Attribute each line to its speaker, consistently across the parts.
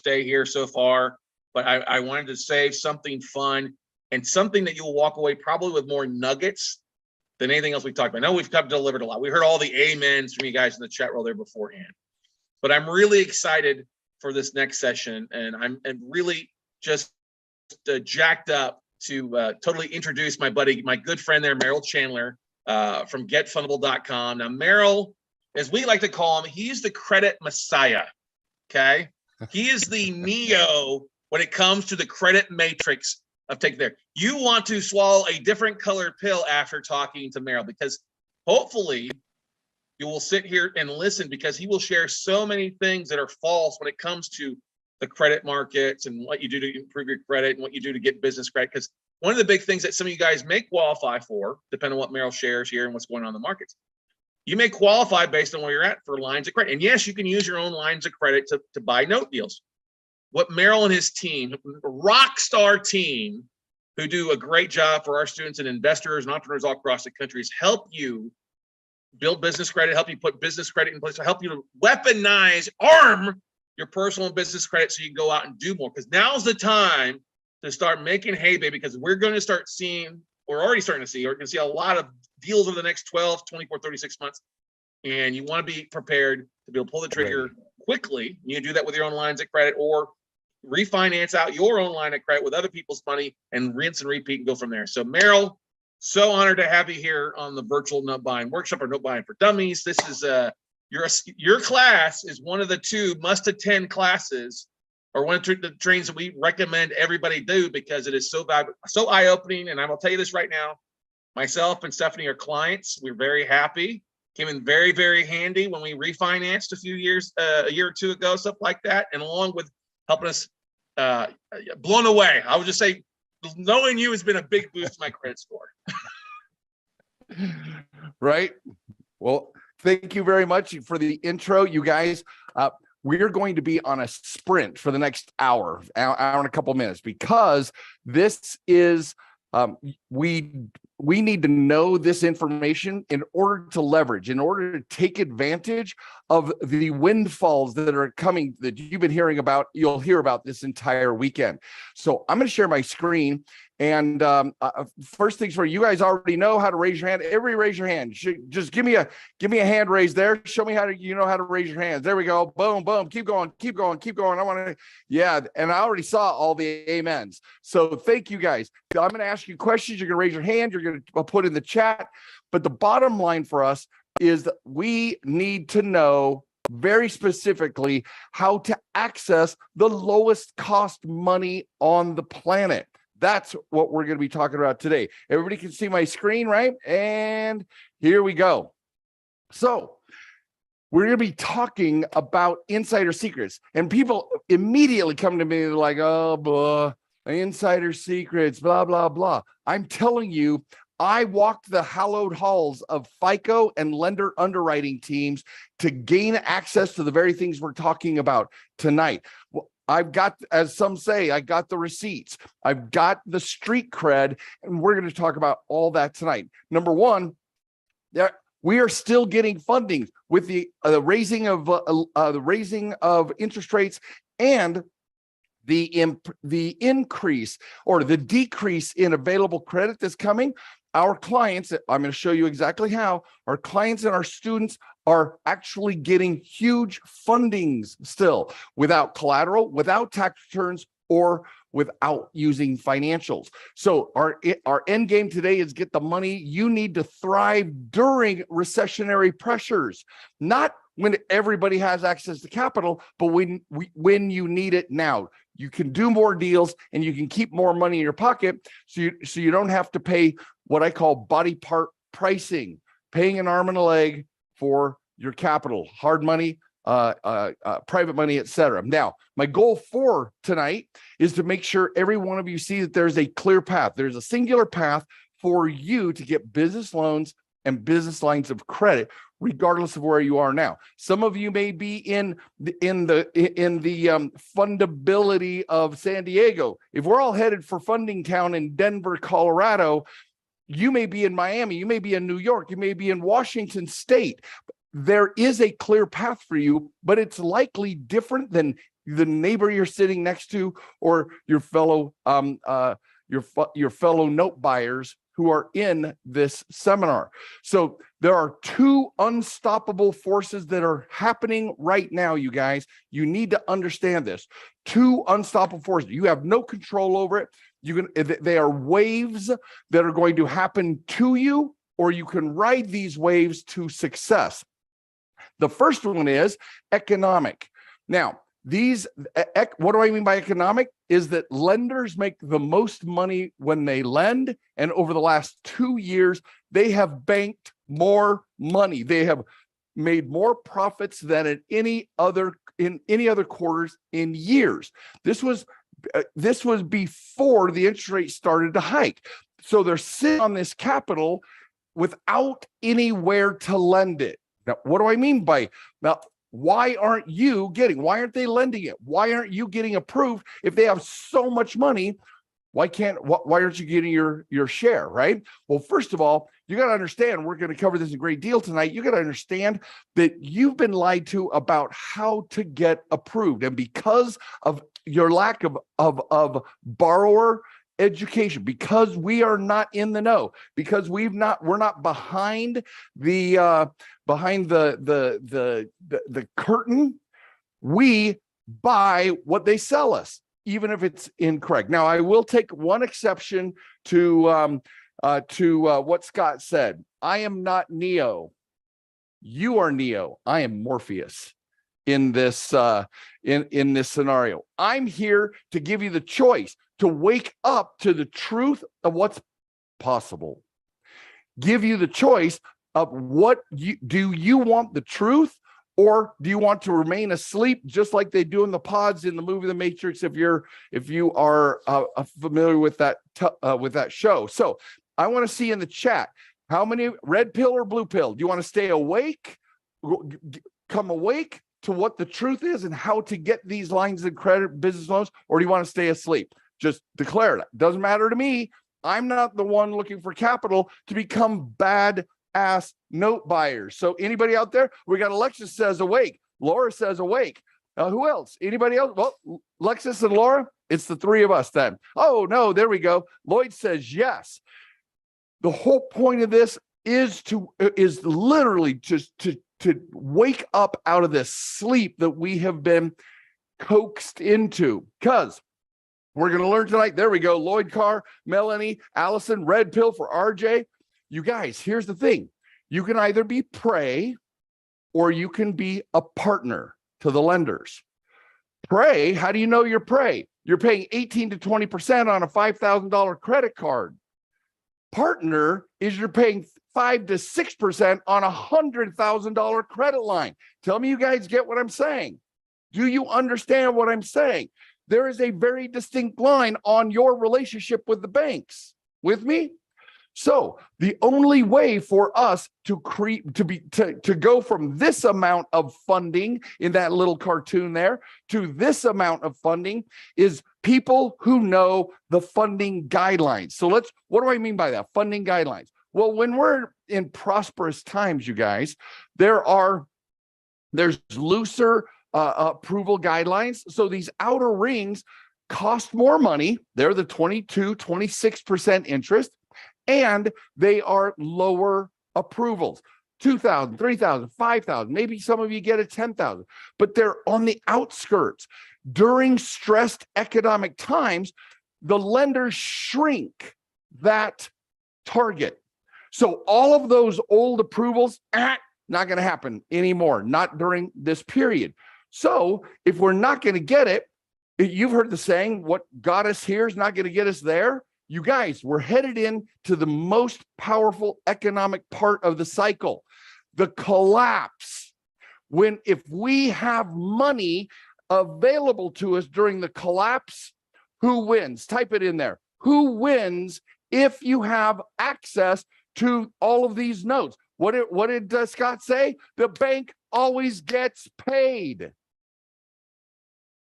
Speaker 1: day here so far, but I wanted to save something fun and something that you'll walk away probably with more nuggets than anything else we talked about. I know we've delivered a lot. We heard all the amens from you guys in the chat roll there beforehand, but I'm really excited for this next session, and I'm really just jacked up to totally introduce my buddy, my good friend there, Merrill Chandler from getfundable.com. Now, Merrill, as we like to call him, he's the credit messiah, okay? He is the Neo when it comes to the credit matrix of taking there. You want to swallow a different colored pill after talking to Merrill, because hopefully you will sit here and listen, because he will share so many things that are false when it comes to the credit markets and what you do to improve your credit and what you do to get business credit. Because one of the big things that some of you guys may qualify for, depending on what Merrill shares here and what's going on in the markets, you may qualify based on where you're at for lines of credit. And yes, you can use your own lines of credit to buy note deals. What Merrill and his team, rock star team, who do a great job for our students and investors and entrepreneurs all across the country, is help you build business credit, help you put business credit in place, to help you to weaponize, arm your personal and business credit so you can go out and do more. Because now's the time to start making hay, baby, because we're going to start seeing, we're already starting to see, or you can see a lot of deals over the next 12, 24, 36 months. And you want to be prepared to be able to pull the trigger quickly. You do that with your own lines of credit, or refinance out your own line of credit with other people's money and rinse and repeat and go from there. So Merrill, so honored to have you here on the virtual note buying workshop, or note buying for dummies. This is your class is one of the 2 must-attend classes, or one of the trainings that we recommend everybody do, because it is so valuable, so eye-opening. And I will tell you this right now, myself and Stephanie are clients. We're very happy. Came in very, very handy when we refinanced a year or 2 ago, stuff like that. And along with helping us, blown away. I would just say, knowing you has been a big boost to my credit score.
Speaker 2: Right. Well, thank you very much for the intro, you guys. We're going to be on a sprint for the next hour and a couple minutes, because this is we need to know this information in order to leverage, in order to take advantage of the windfalls that are coming, that you've been hearing about, you'll hear about this entire weekend. So I'm going to share my screen. And first things first, you guys already know how to raise your hand. Everybody raise your hand. Just give me a hand raise there. Show me how to raise your hands. There we go. Boom, boom. Keep going. I want to, yeah. And I already saw all the amens. So thank you guys. I'm going to ask you questions. You're going to raise your hand. You're going to put in the chat. But the bottom line for us is that we need to know very specifically how to access the lowest cost money on the planet. That's what we're going to be talking about today. Everybody can see my screen, right? And here we go. So we're going to be talking about insider secrets. And people immediately come to me like, oh, blah, insider secrets, blah, blah, blah. I'm telling you, I walked the hallowed halls of FICO and lender underwriting teams to gain access to the very things we're talking about tonight. Well, I've got, as some say, I got the receipts. I've got the street cred, and we're going to talk about all that tonight. Number one, we are still getting funding with the raising of interest rates and the increase or the decrease in available credit that's coming. Our clients, I'm going to show you exactly how, our clients and our students are actually getting huge fundings still, without collateral, without tax returns, or without using financials. So our end game today is get the money you need to thrive during recessionary pressures, not when everybody has access to capital, but when you need it now. You can do more deals and you can keep more money in your pocket, so you don't have to pay what I call body part pricing, paying an arm and a leg for your capital, hard money, private money, etc. Now, my goal for tonight is to make sure every one of you see that there's a clear path. There's a singular path for you to get business loans and business lines of credit, regardless of where you are now. Some of you may be in the fundability of San Diego. If we're all headed for Funding Town in Denver, Colorado, you may be in Miami, you may be in New York, you may be in Washington State. There is a clear path for you, but it's likely different than the neighbor you're sitting next to, or your fellow your fellow note buyers who are in this seminar. So there are two unstoppable forces that are happening right now, you guys. You need to understand this. Two unstoppable forces. You have no control over it. They are waves that are going to happen to you, or you can ride these waves to success. The first one is economic. Now, what do I mean by economic? Is that lenders make the most money when they lend, and over the last 2 years, they have banked more money. They have made more profits than in any other quarters in years. This was before the interest rate started to hike. So they're sitting on this capital without anywhere to lend it. Now, what do I mean by now? Why aren't they lending it? Why aren't you getting approved if they have so much money? Why aren't you getting your share, right? Well, first of all, you got to understand, we're going to cover this in great deal tonight. You got to understand that you've been lied to about how to get approved. And because of your lack of borrower education, because we are not in the know, because we're not behind the curtain, we buy what they sell us, even if it's incorrect. Now, I will take one exception to what Scott said. I am not Neo. You are Neo. I am Morpheus in this in this scenario. I'm here to give you the choice to wake up to the truth of what's possible. Give you the choice of do you want the truth, or do you want to remain asleep just like they do in the pods in the movie The Matrix, if you are familiar with that show. So I want to see in the chat, how many red pill or blue pill? Do you want to stay awake, come awake to what the truth is and how to get these lines of credit, business loans, or do you want to stay asleep? Just declare it. Doesn't matter to me. I'm not the one looking for capital to become bad-ass note buyers. So anybody out there? We got Alexis says awake. Laura says awake. Who else? Anybody else? Well, Alexis and Laura, it's the three of us then. Oh, no, there we go. Lloyd says yes. The whole point of this is literally just to wake up out of this sleep that we have been coaxed into, because we're going to learn tonight. There we go. Lloyd Carr, Melanie, Allison, red pill for RJ. You guys, here's the thing. You can either be prey or you can be a partner to the lenders. Prey, how do you know you're prey? You're paying 18 to 20% on a $5,000 credit card. Partner is you're paying 5 to 6% on a $100,000 credit line. Tell me you guys get what I'm saying. Do you understand what I'm saying? There is a very distinct line on your relationship with the banks. With me? So the only way for us to go from this amount of funding in that little cartoon there to this amount of funding is people who know the funding guidelines. So what do I mean by that? Funding guidelines. Well, when we're in prosperous times, you guys, there's looser approval guidelines. So these outer rings cost more money. They're the 22, 26% interest, and they are lower approvals. 2,000, 3,000, 5,000, maybe some of you get a 10,000, but they're on the outskirts. During stressed economic times, the lenders shrink that target. So all of those old approvals, not going to happen anymore, not during this period. So if we're not going to get it, you've heard the saying, what got us here is not going to get us there. You guys, we're headed into the most powerful economic part of the cycle, the collapse. If we have money available to us during the collapse, who wins? Type it in there. Who wins if you have access to all of these notes? What did Scott say? The bank always gets paid.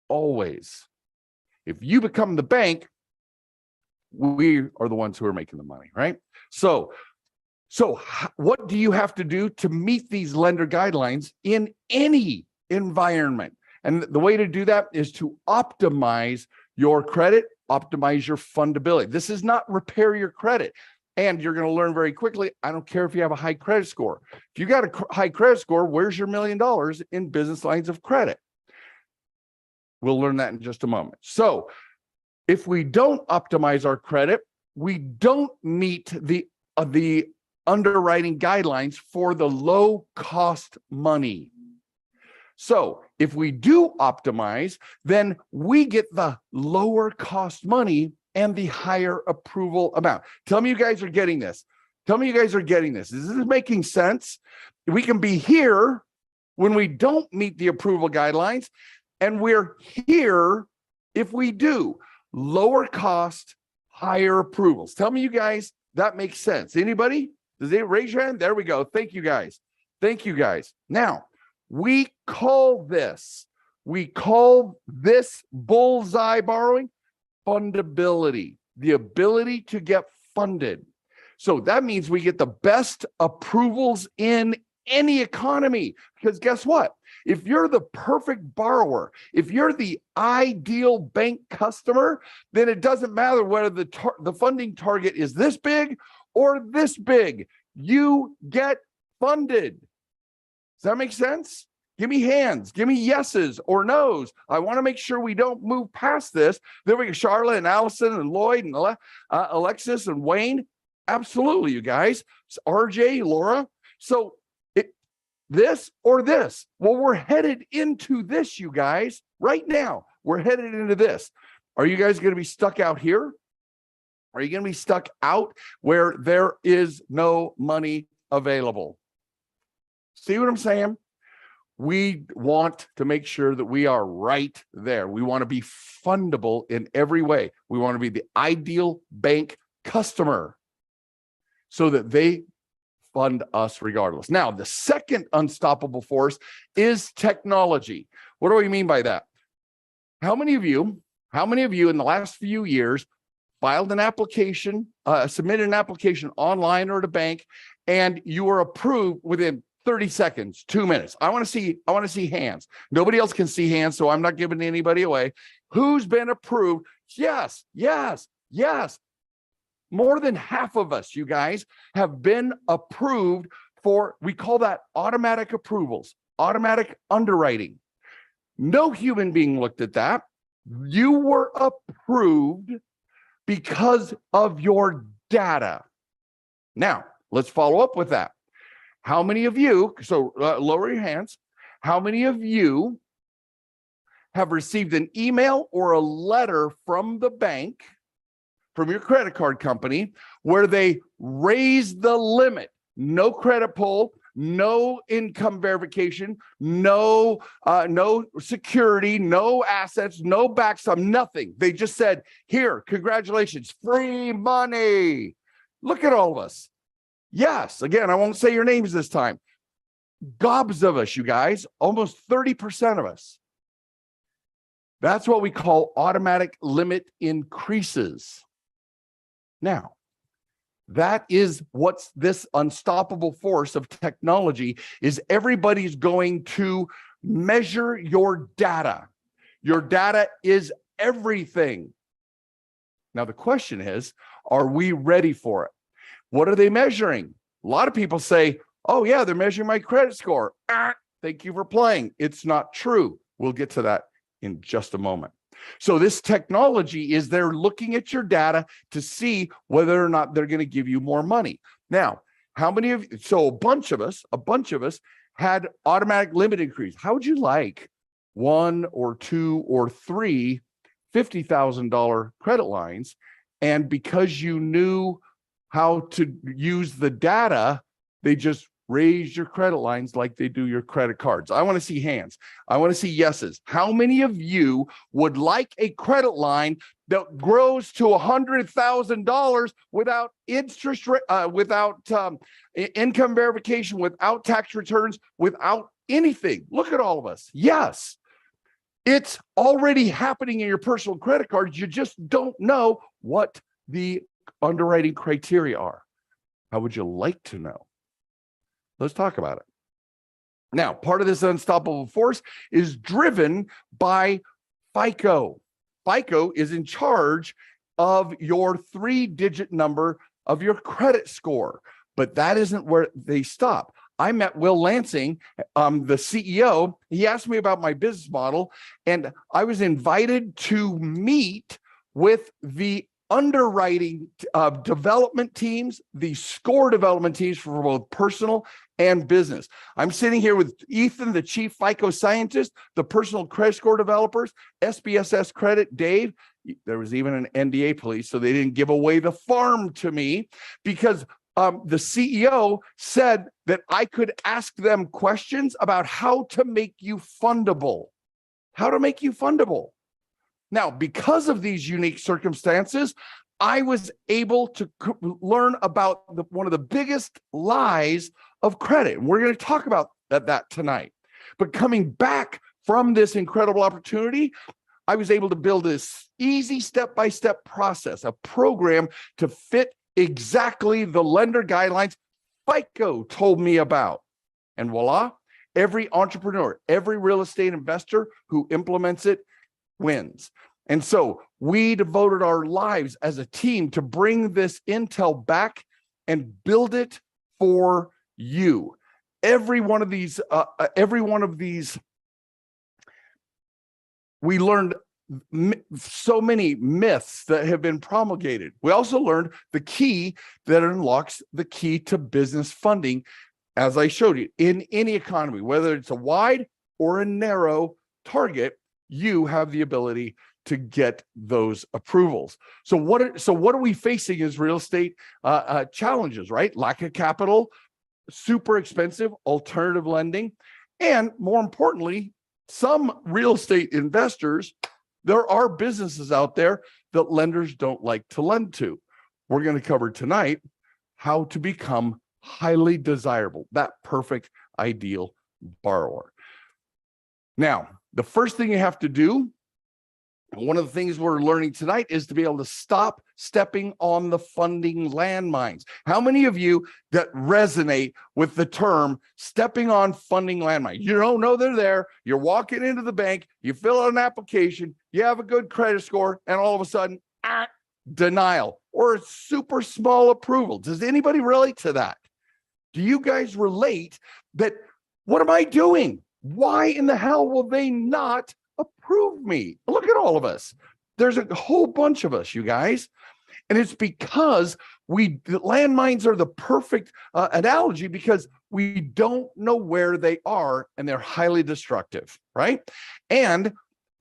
Speaker 2: Always. If you become the bank, we are the ones who are making the money, right? So what do you have to do to meet these lender guidelines in any environment? And the way to do that is to optimize your credit, optimize your fundability. This is not repair your credit. And you're going to learn very quickly, I don't care if you have a high credit score. If you got a high credit score, where's your $1 million in business lines of credit? We'll learn that in just a moment. So if we don't optimize our credit, we don't meet the underwriting guidelines for the low cost money. So if we do optimize, then we get the lower cost money and the higher approval amount. Tell me you guys are getting this. Tell me you guys are getting this. Is this making sense? We can be here when we don't meet the approval guidelines, and we're here if we do. Lower cost, higher approvals. Tell me you guys that makes sense. Anybody? Does it raise your hand? There we go. Thank you guys. Thank you guys. Now, we call this bullseye borrowing fundability, the ability to get funded. So that means we get the best approvals in any economy, because guess what? If you're the perfect borrower, if you're the ideal bank customer, then it doesn't matter whether the funding target is this big or this big. You get funded. Does that make sense? Give me hands, give me yeses or nos. I want to make sure we don't move past this. There we go, Charlotte and Allison and Lloyd and Alexis and Wayne. Absolutely, you guys. RJ, Laura. So this or this. Well, we're headed into this, you guys. Right now, we're headed into this. Are you guys going to be stuck out here? Are you going to be stuck out where there is no money available? See what I'm saying? We want to make sure that we are right there. We want to be fundable in every way. We want to be the ideal bank customer so that they fund us regardless. Now, the second unstoppable force is technology. What do we mean by that? How many of you in the last few years filed an application, submitted an application online or at a bank, and you were approved within 30 seconds, 2 minutes? I want to see hands. Nobody else can see hands, so I'm not giving anybody away. Who's been approved? Yes, yes, yes. More than half of us, you guys, have been approved for, we call that automatic approvals, automatic underwriting. No human being looked at that. You were approved because of your data. Now, let's follow up with that. How many of you, lower your hands, how many of you have received an email or a letter from the bank, from your credit card company, where they raise the limit? No credit pull, no income verification, no security, no assets, no backstop, nothing. They just said, here, congratulations, free money. Look at all of us. Yes, again, I won't say your names this time. Gobs of us, you guys, almost 30% of us. That's what we call automatic limit increases. Now, that is what's this unstoppable force of technology is. Everybody's going to measure your data. Your data is everything. Now, the question is, are we ready for it? What are they measuring? A lot of people say, oh yeah, they're measuring my credit score. Thank you for playing. It's not true. We'll get to that in just a moment. So this technology is they're looking at your data to see whether or not they're going to give you more money. Now, how many of you, so a bunch of us had automatic limit increase. How would you like 1 or 2 or 3 $50,000 credit lines? And because you knew how to use the data, they just raise your credit lines like they do your credit cards. I want to see hands. I want to see yeses. How many of you would like a credit line that grows to $100,000 without interest rate, without income verification, without tax returns, without anything? Look at all of us. Yes, it's already happening in your personal credit cards. You just don't know what the underwriting criteria are. How would you like to know? Let's talk about it. Now, part of this unstoppable force is driven by FICO. FICO is in charge of your 3-digit number of your credit score, but that isn't where they stop. I met Will Lansing, the CEO. He asked me about my business model, and I was invited to meet with the underwriting development teams, the score development teams for both personal and business. I'm sitting here with Ethan, the chief FICO scientist, the personal credit score developers, SBSS Credit, Dave. There was even an NDA police, so they didn't give away the farm to me because the CEO said that I could ask them questions about how to make you fundable. How to make you fundable. Now, because of these unique circumstances, I was able to learn about one of the biggest lies of credit. And we're going to talk about that tonight. But coming back from this incredible opportunity, I was able to build this easy step-by-step process, a program to fit exactly the lender guidelines FICO told me about. And voila, every entrepreneur, every real estate investor who implements it wins. And so we devoted our lives as a team to bring this intel back and build it for you. Every one of these, we learned so many myths that have been promulgated. We also learned the key that unlocks the key to business funding, as I showed you, in any economy, whether it's a wide or a narrow target, you have the ability to get those approvals. So what are we facing as real estate challenges, right? Lack of capital, super expensive alternative lending, and more importantly, some real estate investors, there are businesses out there that lenders don't like to lend to. We're going to cover tonight how to become highly desirable, that perfect ideal borrower. Now, the first thing you have to do, one of the things we're learning tonight, is to be able to stop stepping on the funding landmines. How many of you that resonate with the term stepping on funding landmines? You don't know they're there. You're walking into the bank, you fill out an application, you have a good credit score, and all of a sudden, denial or a super small approval. Does anybody relate to that? Do you guys relate that? What am I doing? Why in the hell will they not approve me? Look at all of us. There's a whole bunch of us, you guys. And it's because the landmines are the perfect analogy, because we don't know where they are and they're highly destructive, right? And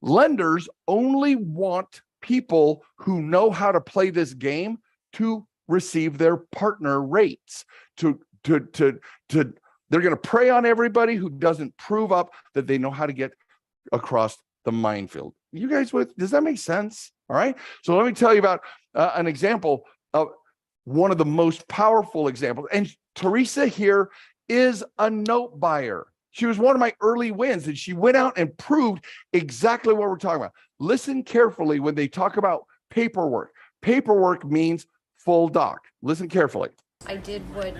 Speaker 2: lenders only want people who know how to play this game to receive their partner rates. They're going to prey on everybody who doesn't prove up that they know how to get across the minefield. You guys, does that make sense? All right. So let me tell you about an example of one of the most powerful examples. And Teresa here is a note buyer. She was one of my early wins, and she went out and proved exactly what we're talking about. Listen carefully when they talk about paperwork. Paperwork means full doc. Listen carefully.
Speaker 3: I did what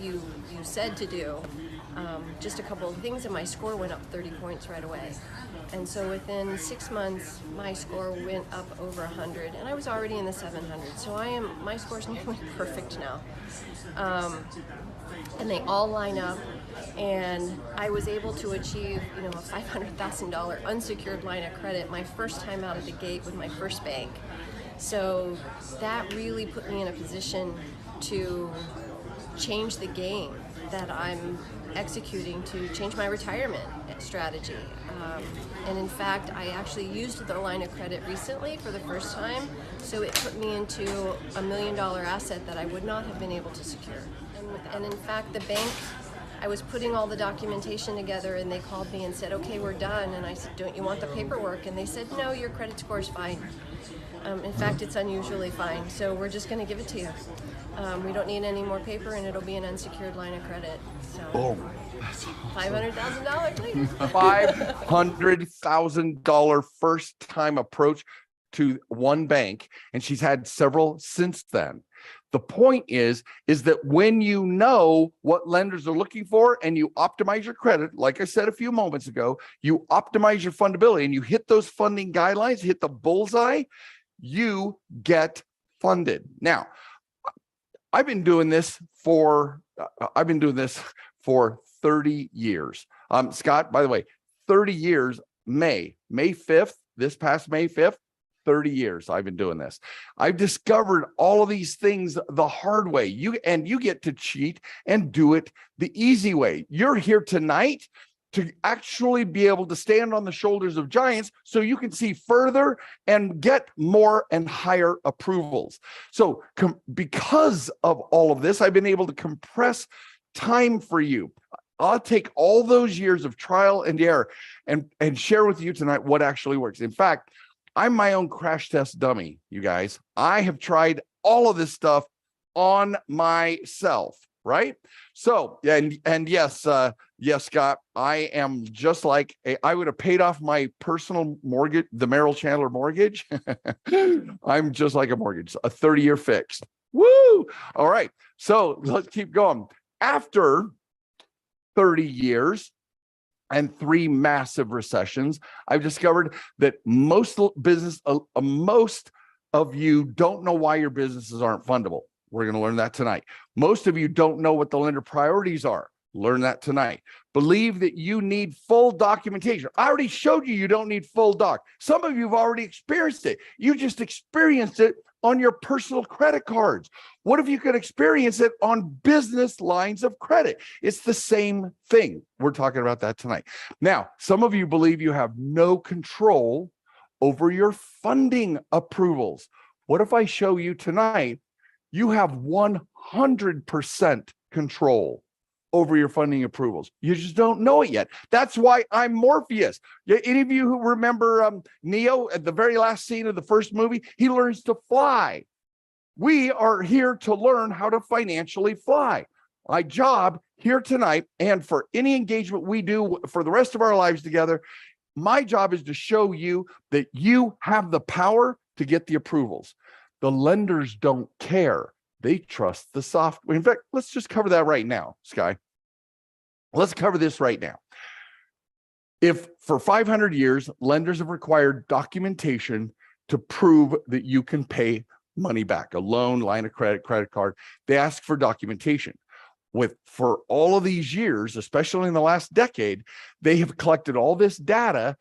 Speaker 3: you said to do. Just a couple of things, and my score went up 30 points right away. And so within 6 months, my score went up over 100, and I was already in the 700. So my score's nearly perfect now. And they all line up, and I was able to achieve, a $500,000 unsecured line of credit my first time out of the gate with my first bank. So that really put me in a position to change the game that I'm executing to change my retirement strategy. And in fact, I actually used the line of credit recently for the first time, so it put me into $1 million asset that I would not have been able to secure. And in fact, the bank, I was putting all the documentation together, and they called me and said, okay, we're done. And I said, don't you want the paperwork? And they said, no, your credit score is fine. In fact, it's unusually fine, so we're just going to give it to you. We don't need any more paper, and it'll be an unsecured line of credit. So, $500,000, please. $500,000
Speaker 2: first-time approach. to one bank, and she's had several since then. The point is that when you know what lenders are looking for and you optimize your credit, like I said a few moments ago, you optimize your fundability and you hit those funding guidelines, hit the bullseye, you get funded. Now, I've been doing this for 30 years. Scott, by the way, 30 years, May 5th, this past May 5th, 30 years I've been doing this. I've discovered all of these things the hard way. You get to cheat and do it the easy way. You're here tonight to actually be able to stand on the shoulders of giants so you can see further and get more and higher approvals. So because of all of this, I've been able to compress time for you. I'll take all those years of trial and error and share with you tonight what actually works. In fact, I'm my own crash test dummy, you guys. I have tried all of this stuff on myself, right? So, and yes, Scott, I am just like I would have paid off my personal mortgage, the Merrill Chandler mortgage. I'm just like a mortgage, a 30-year fixed. Woo! All right, so let's keep going. After 30 years and 3 massive recessions, I've discovered that most of you don't know why your businesses aren't fundable. We're going to learn that tonight. Most of you don't know what the lender priorities are. Learn that tonight. Believe that you need full documentation. I already showed you don't need full doc. Some of you have already experienced it. You just experienced it on your personal credit cards. What if you could experience it on business lines of credit? It's the same thing. We're talking about that tonight. Now, some of you believe you have no control over your funding approvals. What if I show you tonight you have 100% control over your funding approvals? You just don't know it yet. That's why I'm Morpheus. Any of you who remember Neo at the very last scene of the first movie, he learns to fly. We are here to learn how to financially fly. My job here tonight, and for any engagement we do for the rest of our lives together, my job is to show you that you have the power to get the approvals. The lenders don't care. They trust the software. In fact, let's just cover that right now, Sky. Let's cover this right now. If for 500 years, lenders have required documentation to prove that you can pay money back, a loan, line of credit, credit card, they ask for documentation. For all of these years, especially in the last decade, they have collected all this data,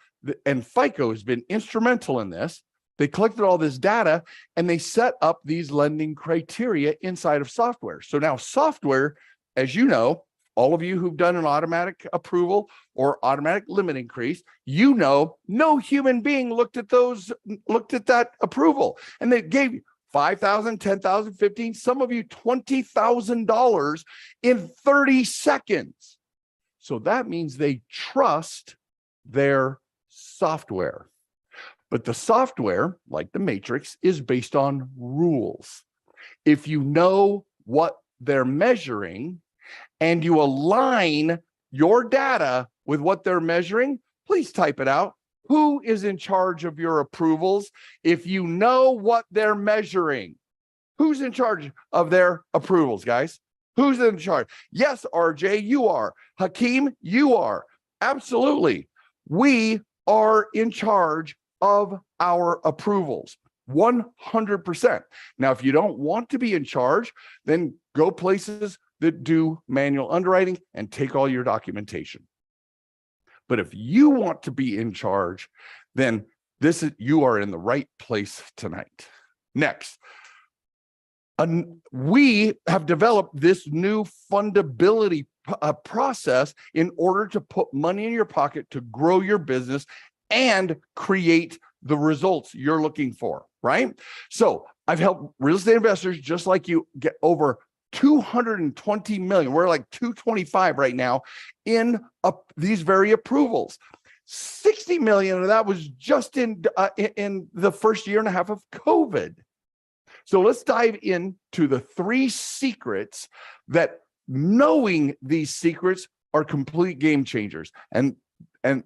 Speaker 2: and FICO has been instrumental in this. They collected all this data and they set up these lending criteria inside of software. So now software, as you know, all of you who've done an automatic approval or automatic limit increase, you know, no human being looked at that approval, and they gave you $5,000, $10,000, $15,000, some of you $20,000 in 30 seconds. So that means they trust their software. But the software, like the Matrix, is based on rules. If you know what they're measuring and you align your data with what they're measuring, please type it out. Who is in charge of your approvals? If you know what they're measuring, who's in charge of their approvals, guys? Who's in charge? Yes, RJ, you are. Hakeem, you are. Absolutely. We are in charge of our approvals, 100%. Now, if you don't want to be in charge, then go places that do manual underwriting and take all your documentation. But if you want to be in charge, then you are in the right place tonight. Next, we have developed this new fundability process in order to put money in your pocket to grow your business and create the results you're looking for, right? So I've helped real estate investors just like you get over 220 million. We're like 225 right now in these very approvals. 60 million of that was just in the first year and a half of COVID. So let's dive into the 3 secrets that knowing these secrets are complete game changers. And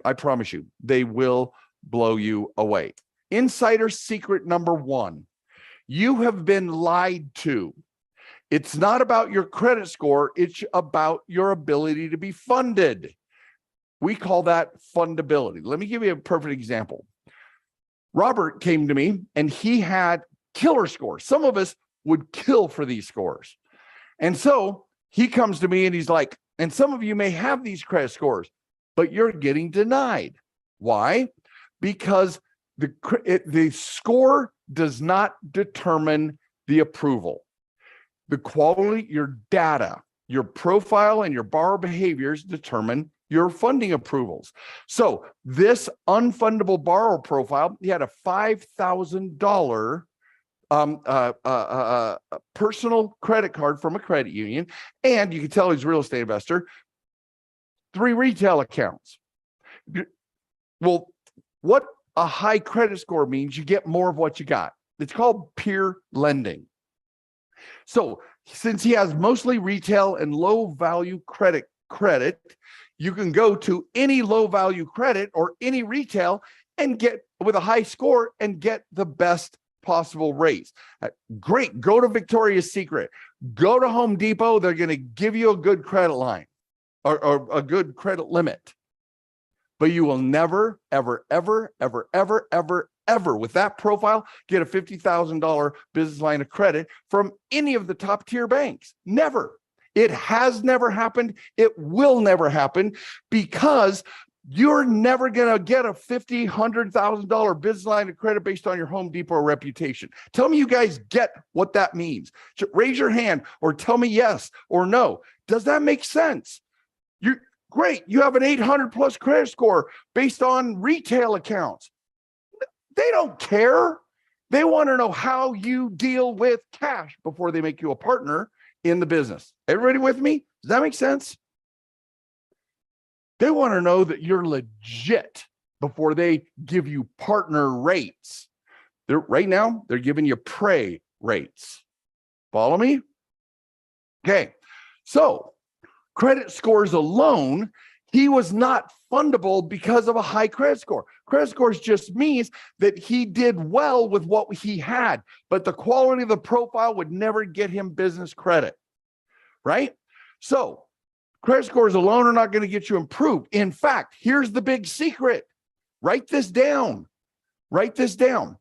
Speaker 2: I promise you, they will blow you away. Insider secret number one, you have been lied to. It's not about your credit score. It's about your ability to be funded. We call that fundability. Let me give you a perfect example. Robert came to me and he had killer scores. Some of us would kill for these scores. And so he comes to me and he's like, and some of you may have these credit scores, but you're getting denied. Why? Because the score does not determine the approval. The quality, your data, your profile, and your borrower behaviors determine your funding approvals. So this unfundable borrower profile, he had a $5,000 personal credit card from a credit union, and you can tell he's a real estate investor, 3 retail accounts. Well, what a high credit score means, you get more of what you got. It's called peer lending. So since he has mostly retail and low value credit, you can go to any low value credit or any retail and get with a high score and get the best possible rates. Great. Go to Victoria's Secret, go to Home Depot. They're going to give you a good credit line or a good credit limit. But you will never, ever, ever, ever, ever, ever, ever with that profile get a $50,000 business line of credit from any of the top tier banks. Never. It has never happened. It will never happen because you're never going to get a $50,000, $100,000 business line of credit based on your Home Depot reputation. Tell me you guys get what that means. Raise your hand or tell me yes or no. Does that make sense? You're great. You have an 800 plus credit score based on retail accounts. They don't care. They want to know how you deal with cash before they make you a partner in the business. Everybody with me? Does that make sense? They want to know that you're legit before they give you partner rates. Right now, they're giving you prey rates. Follow me? Okay. So credit scores alone, he was not fundable because of a high credit score. Credit scores just means that he did well with what he had, but the quality of the profile would never get him business credit, right? So credit scores alone are not going to get you improved. In fact, here's the big secret. Write this down. Write this down.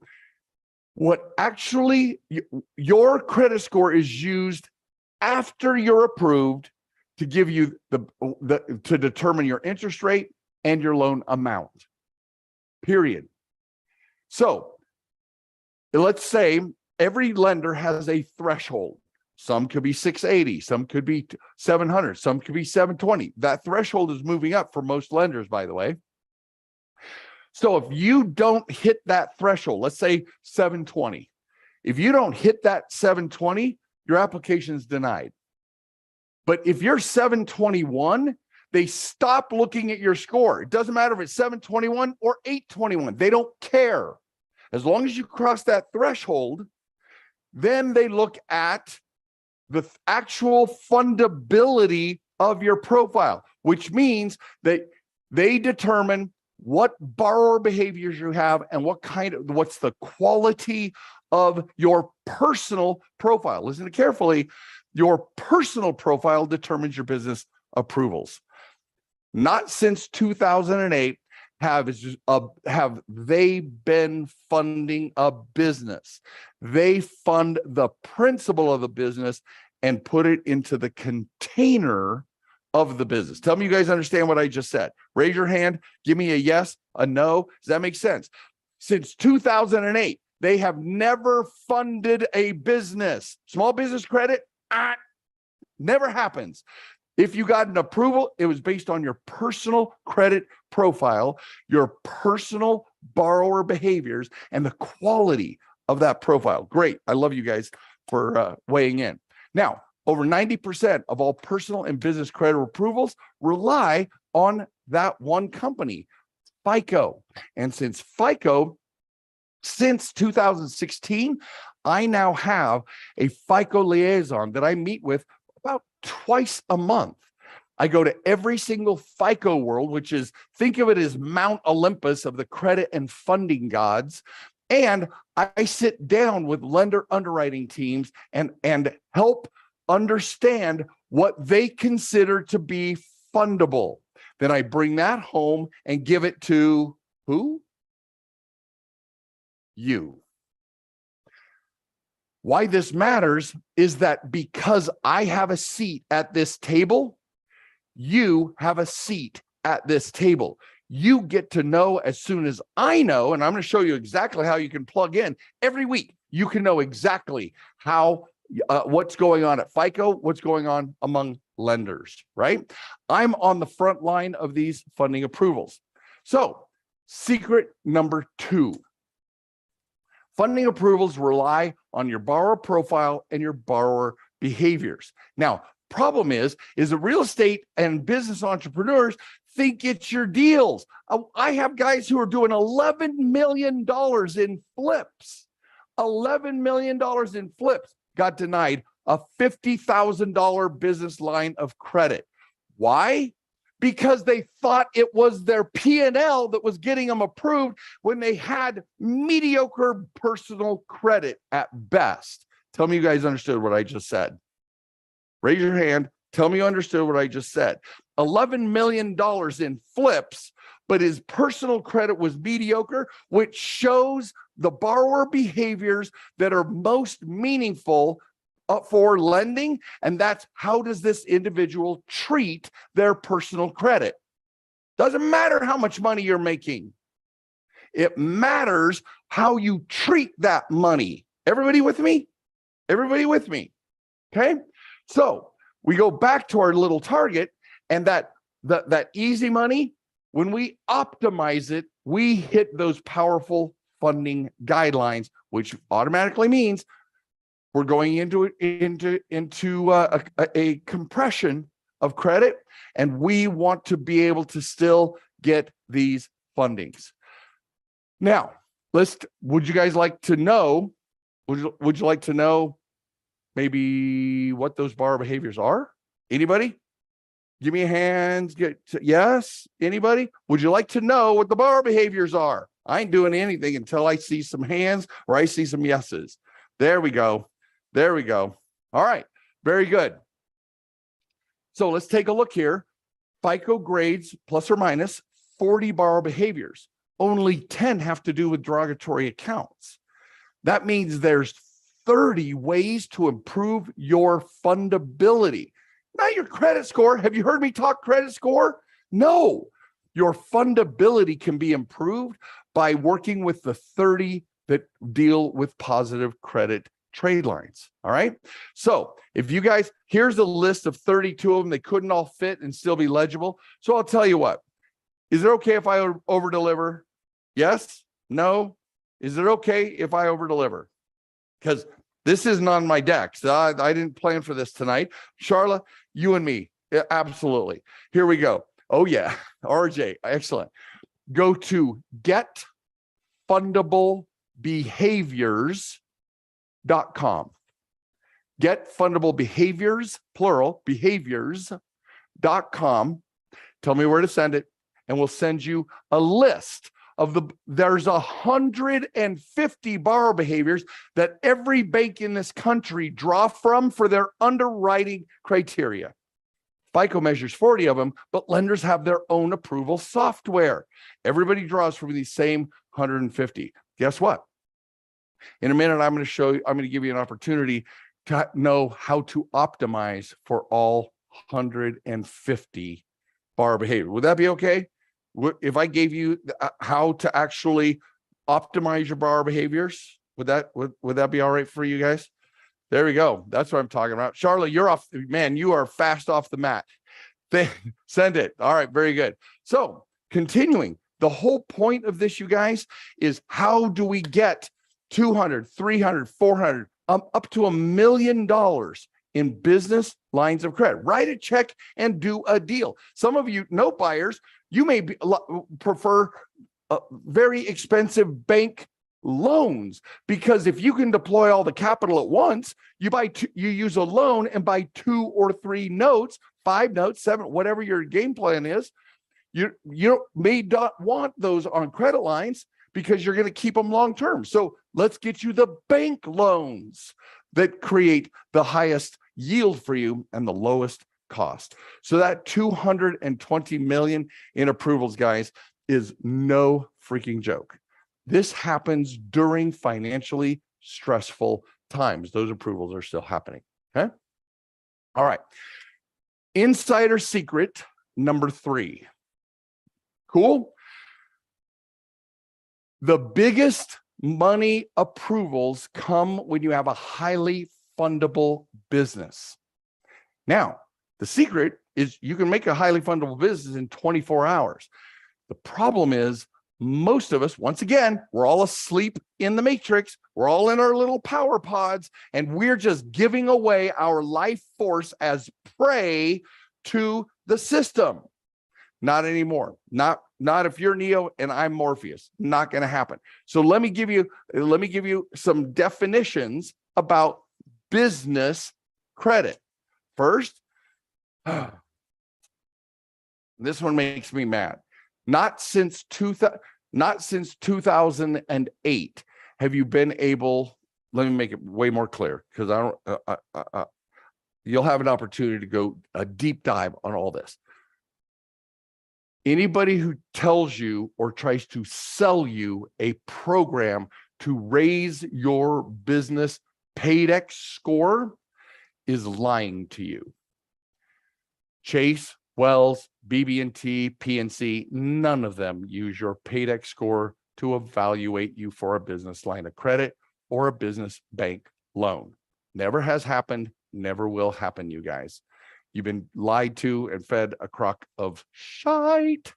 Speaker 2: What actually your credit score is used after you're approved to give you to determine your interest rate and your loan amount, period. So let's say every lender has a threshold. Some could be 680, some could be 700, some could be 720. That threshold is moving up for most lenders, by the way. So if you don't hit that threshold, let's say 720, if you don't hit that 720, your application is denied. But if you're 721, they stop looking at your score. It doesn't matter if it's 721 or 821. They don't care. As long as you cross that threshold, then they look at the actual fundability of your profile, which means that they determine what borrower behaviors you have and what's the quality of your personal profile. Listen carefully. Your personal profile determines your business approvals. Not since 2008 have they been funding a business. They fund the principle of the business and put it into the container of the business. Tell me you guys understand what I just said. Raise your hand. Give me a yes, a no. Does that make sense? Since 2008, they have never funded a business. Small business credit, never happens. If you got an approval, it was based on your personal credit profile, your personal borrower behaviors, and the quality of that profile. Great. I love you guys for weighing in. Now, over 90% of all personal and business credit approvals rely on that one company, FICO. And since 2016, I now have a FICO liaison that I meet with about twice a month. I go to every single FICO world, which is, think of it as Mount Olympus of the credit and funding gods. And I sit down with lender underwriting teams and help understand what they consider to be fundable. Then I bring that home and give it to who? You. Why this matters is that because I have a seat at this table, you have a seat at this table. You get to know as soon as I know, and I'm going to show you exactly how you can plug in every week. You can know exactly how what's going on at FICO, what's going on among lenders, right? I'm on the front line of these funding approvals. So, secret number 2. Funding approvals rely on your borrower profile and your borrower behaviors. Now, problem is the real estate and business entrepreneurs think it's your deals. I have guys who are doing $11 million in flips. $11 million in flips got denied a $50,000 business line of credit. Why? Because they thought it was their P&L that was getting them approved when they had mediocre personal credit at best. Tell me you guys understood what I just said. Raise your hand. Tell me you understood what I just said. $11 million in flips, but his personal credit was mediocre, which shows the borrower behaviors that are most meaningful for lending, and that's how does this individual treat their personal credit. Doesn't matter how much money you're making. It matters how you treat that money. Everybody with me? Everybody with me? Okay? So we go back to our little target, and that easy money, when we optimize it, we hit those powerful funding guidelines, which automatically means we're going into a compression of credit, and we want to be able to still get these fundings. Now, would you guys like to know? Would you like to know maybe what those borrower behaviors are? Anybody? Give me a hand. Yes. Anybody? Would you like to know what the borrower behaviors are? I ain't doing anything until I see some hands or I see some yeses. There we go. There we go. All right. Very good. So let's take a look here. FICO grades plus or minus 40 borrower behaviors. Only 10 have to do with derogatory accounts. That means there's 30 ways to improve your fundability. Not your credit score. Have you heard me talk credit score? No. Your fundability can be improved by working with the 30 that deal with positive credit trade lines. All right. So if you guys, here's a list of 32 of them. They couldn't all fit and still be legible. So I'll tell you what. Is it okay if I over deliver? Yes? No? Is it okay if I over deliver? Because this isn't on my deck. So I didn't plan for this tonight. Charla, you and me. Yeah, absolutely. Here we go. Oh yeah. RJ. Excellent. Go to getfundablebehaviors.com. Get fundable behaviors, plural, behaviors.com. Tell me where to send it, and we'll send you a list of there's 150 borrower behaviors that every bank in this country draw from for their underwriting criteria. FICO measures 40 of them, but lenders have their own approval software. Everybody draws from these same 150. Guess what? In a minute, I'm going to give you an opportunity to know how to optimize for all 150 borrower behavior. Would that be okay? If I gave you how to actually optimize your borrower behaviors, would that be all right for you guys? There we go. That's what I'm talking about. Charlotte, you're off. Man, you are fast off the mat. Send it. All right. Very good. So continuing, the whole point of this, you guys, is how do we get 200, 300, 400, up to $1 million in business lines of credit? Write a check and do a deal. Some of you note buyers, you may prefer very expensive bank loans, because if you can deploy all the capital at once, you use a loan and buy 2 or 3 notes, 5 notes, 7, whatever your game plan is. You may not want those on credit lines, because you're going to keep them long term. So let's get you the bank loans that create the highest yield for you and the lowest cost. So that 220 million in approvals, guys, is no freaking joke. This happens during financially stressful times. Those approvals are still happening. Okay. All right. Insider secret number 3. Cool. The biggest money approvals come when you have a highly fundable business. Now, the secret is you can make a highly fundable business in 24 hours. The problem is most of us, once again, we're all asleep in the matrix. We're all in our little power pods, and we're just giving away our life force as prey to the system. Not anymore. Not if you're Neo and I'm Morpheus. Not going to happen. So let me give you some definitions about business credit. First, this one makes me mad. Not since 2008 have you been able. Let me make it way more clear, because I don't. You'll have an opportunity to go a deep dive on all this. Anybody who tells you or tries to sell you a program to raise your business Paydex score is lying to you. Chase, Wells, BB&T, PNC, none of them use your Paydex score to evaluate you for a business line of credit or a business bank loan. Never has happened, never will happen, you guys. You've been lied to and fed a crock of shite,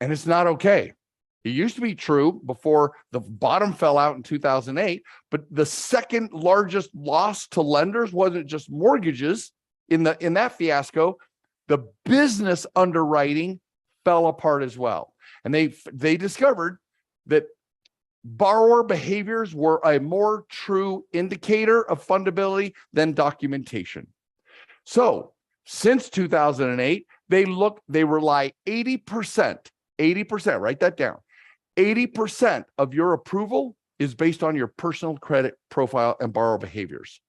Speaker 2: and it's not okay. It used to be true before the bottom fell out in 2008, but the second largest loss to lenders wasn't just mortgages in that fiasco. The business underwriting fell apart as well. And they discovered that borrower behaviors were a more true indicator of fundability than documentation. So since 2008, they rely 80%, write that down. 80% of your approval is based on your personal credit profile and borrower behaviors,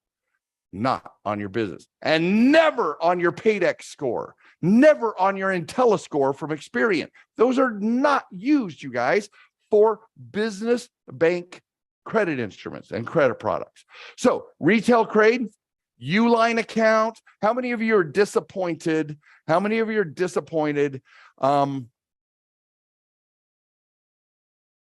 Speaker 2: not on your business, and never on your Paydex score, never on your IntelliScore from Experian. Those are not used, you guys, for business bank credit instruments and credit products. So retail trade, Uline account. How many of you are disappointed? How many of you are disappointed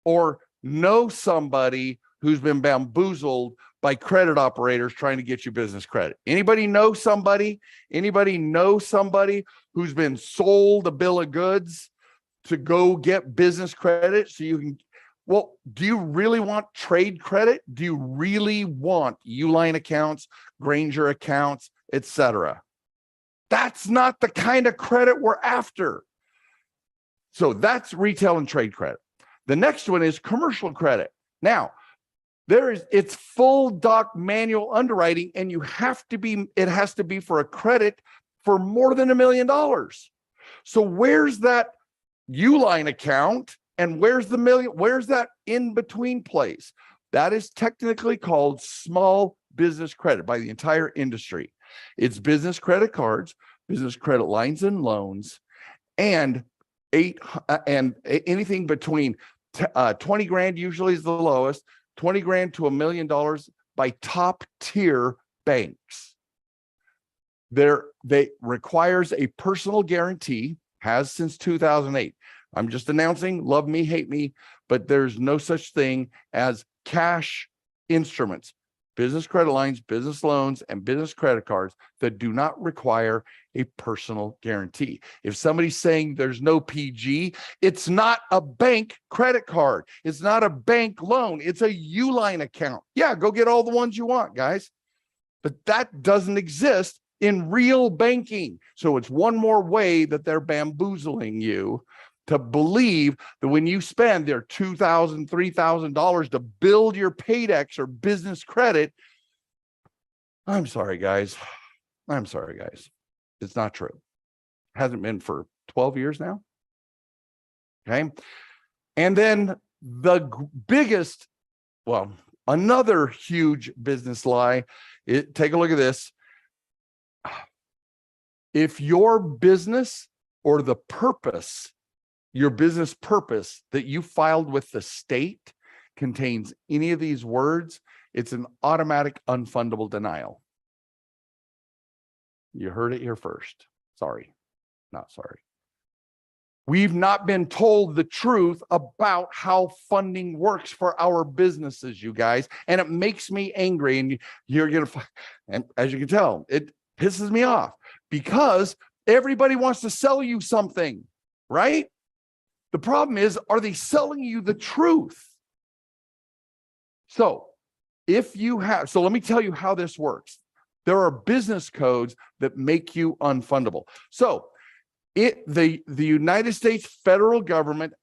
Speaker 2: or know somebody who's been bamboozled by credit operators trying to get you business credit? Anybody know somebody? Anybody know somebody who's been sold a bill of goods to go get business credit so you can? Well, do you really want trade credit? Do you really want Uline accounts, Granger accounts, etc.? That's not the kind of credit we're after. So that's retail and trade credit. The next one is commercial credit. Now, it's full doc manual underwriting, and it has to be for a credit for more than $1 million. So where's that Uline account? And where's that in between place? That is technically called small business credit by the entire industry. It's business credit cards, business credit lines and loans, and anything between 20 grand usually is the lowest, 20 grand to $1 million by top tier banks. They requires a personal guarantee, has since 2008. I'm just announcing, love me, hate me, but there's no such thing as cash instruments, business credit lines, business loans, and business credit cards that do not require a personal guarantee. If somebody's saying there's no PG, it's not a bank credit card. It's not a bank loan. It's a Uline account. Yeah, go get all the ones you want, guys. But that doesn't exist in real banking. So it's one more way that they're bamboozling you to believe that when you spend their $2,000, $3,000 to build your Paydex or business credit, I'm sorry, guys. It's not true. Hasn't been for 12 years now. Okay. And then biggest, well, another huge business lie, take a look at this. If your business or the purpose, your business purpose that you filed with the state contains any of these words, it's an automatic unfundable denial. You heard it here first. Sorry, not sorry. We've not been told the truth about how funding works for our businesses, you guys, and it makes me angry. And you're going to, and as you can tell, it pisses me off because everybody wants to sell you something, right? The problem is, are they selling you the truth? So let me tell you how this works. There are business codes that make you unfundable. So the United States federal government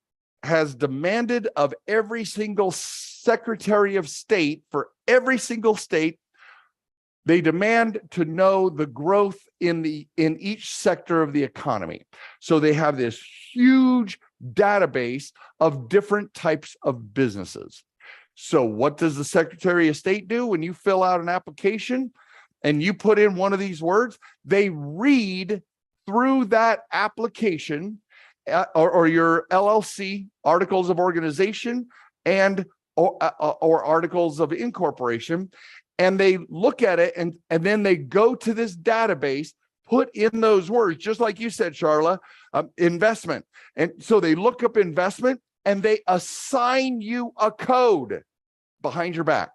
Speaker 2: has demanded of every single Secretary of State for every single state, they demand to know the growth in each sector of the economy. So they have this huge database of different types of businesses. So what does the Secretary of State do when you fill out an application and you put in one of these words? They read through that application or your LLC, articles of organization, and or articles of incorporation, and they look at it and then they go to this database, put in those words, just like you said, Charla, investment. And so they look up investment and they assign you a code behind your back.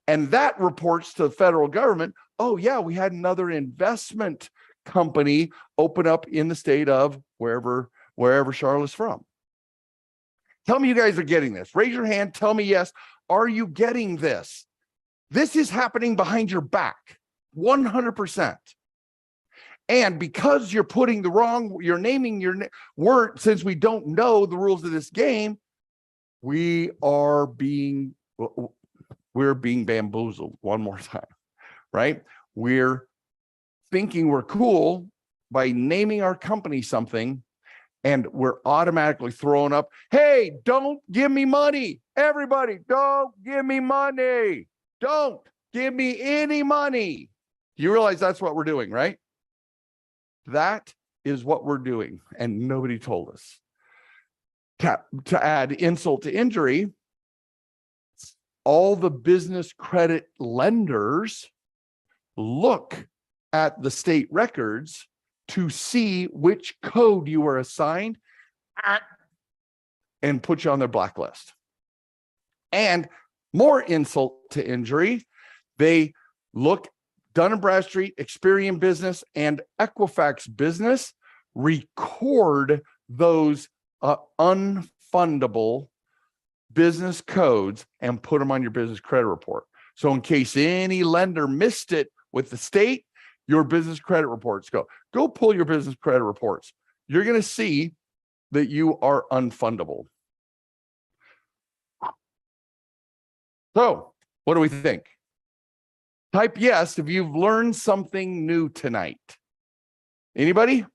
Speaker 2: And that reports to the federal government, oh yeah, we had another investment company open up in the state of wherever Charlotte's from. Tell me you guys are getting this. Raise your hand. Tell me yes. Are you getting this? This is happening behind your back, 100%. And because you're you're naming your word, since we don't know the rules of this game, we're being bamboozled one more time, right? We're thinking we're cool by naming our company something, and we're automatically throwing up, hey, don't give me money. Everybody, don't give me money. Don't give me any money. You realize that's what we're doing, right? That is what we're doing, and nobody told us. To add insult to injury, all the business credit lenders look at the state records to see which code you were assigned and put you on their blacklist. And more insult to injury, they look, Dun & Bradstreet, Experian Business, and Equifax Business record those unfundable business codes and put them on your business credit report. So in case any lender missed it with the state, your business credit reports go pull your business credit reports. You're going to see that you are unfundable. So what do we think? Type yes if you've learned something new tonight. Anybody?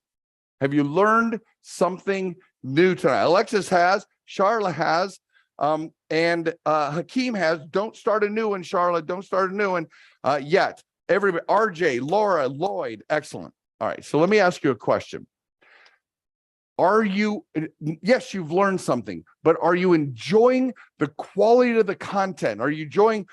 Speaker 2: Have you learned something new tonight? Alexis has, Charla has, and Hakeem has. Don't start a new one, Charla. Don't start a new one yet. Everybody, RJ, Laura, Lloyd, excellent. All right, so let me ask you a question. Yes, you've learned something, but are you enjoying the quality of the content? Are you enjoying,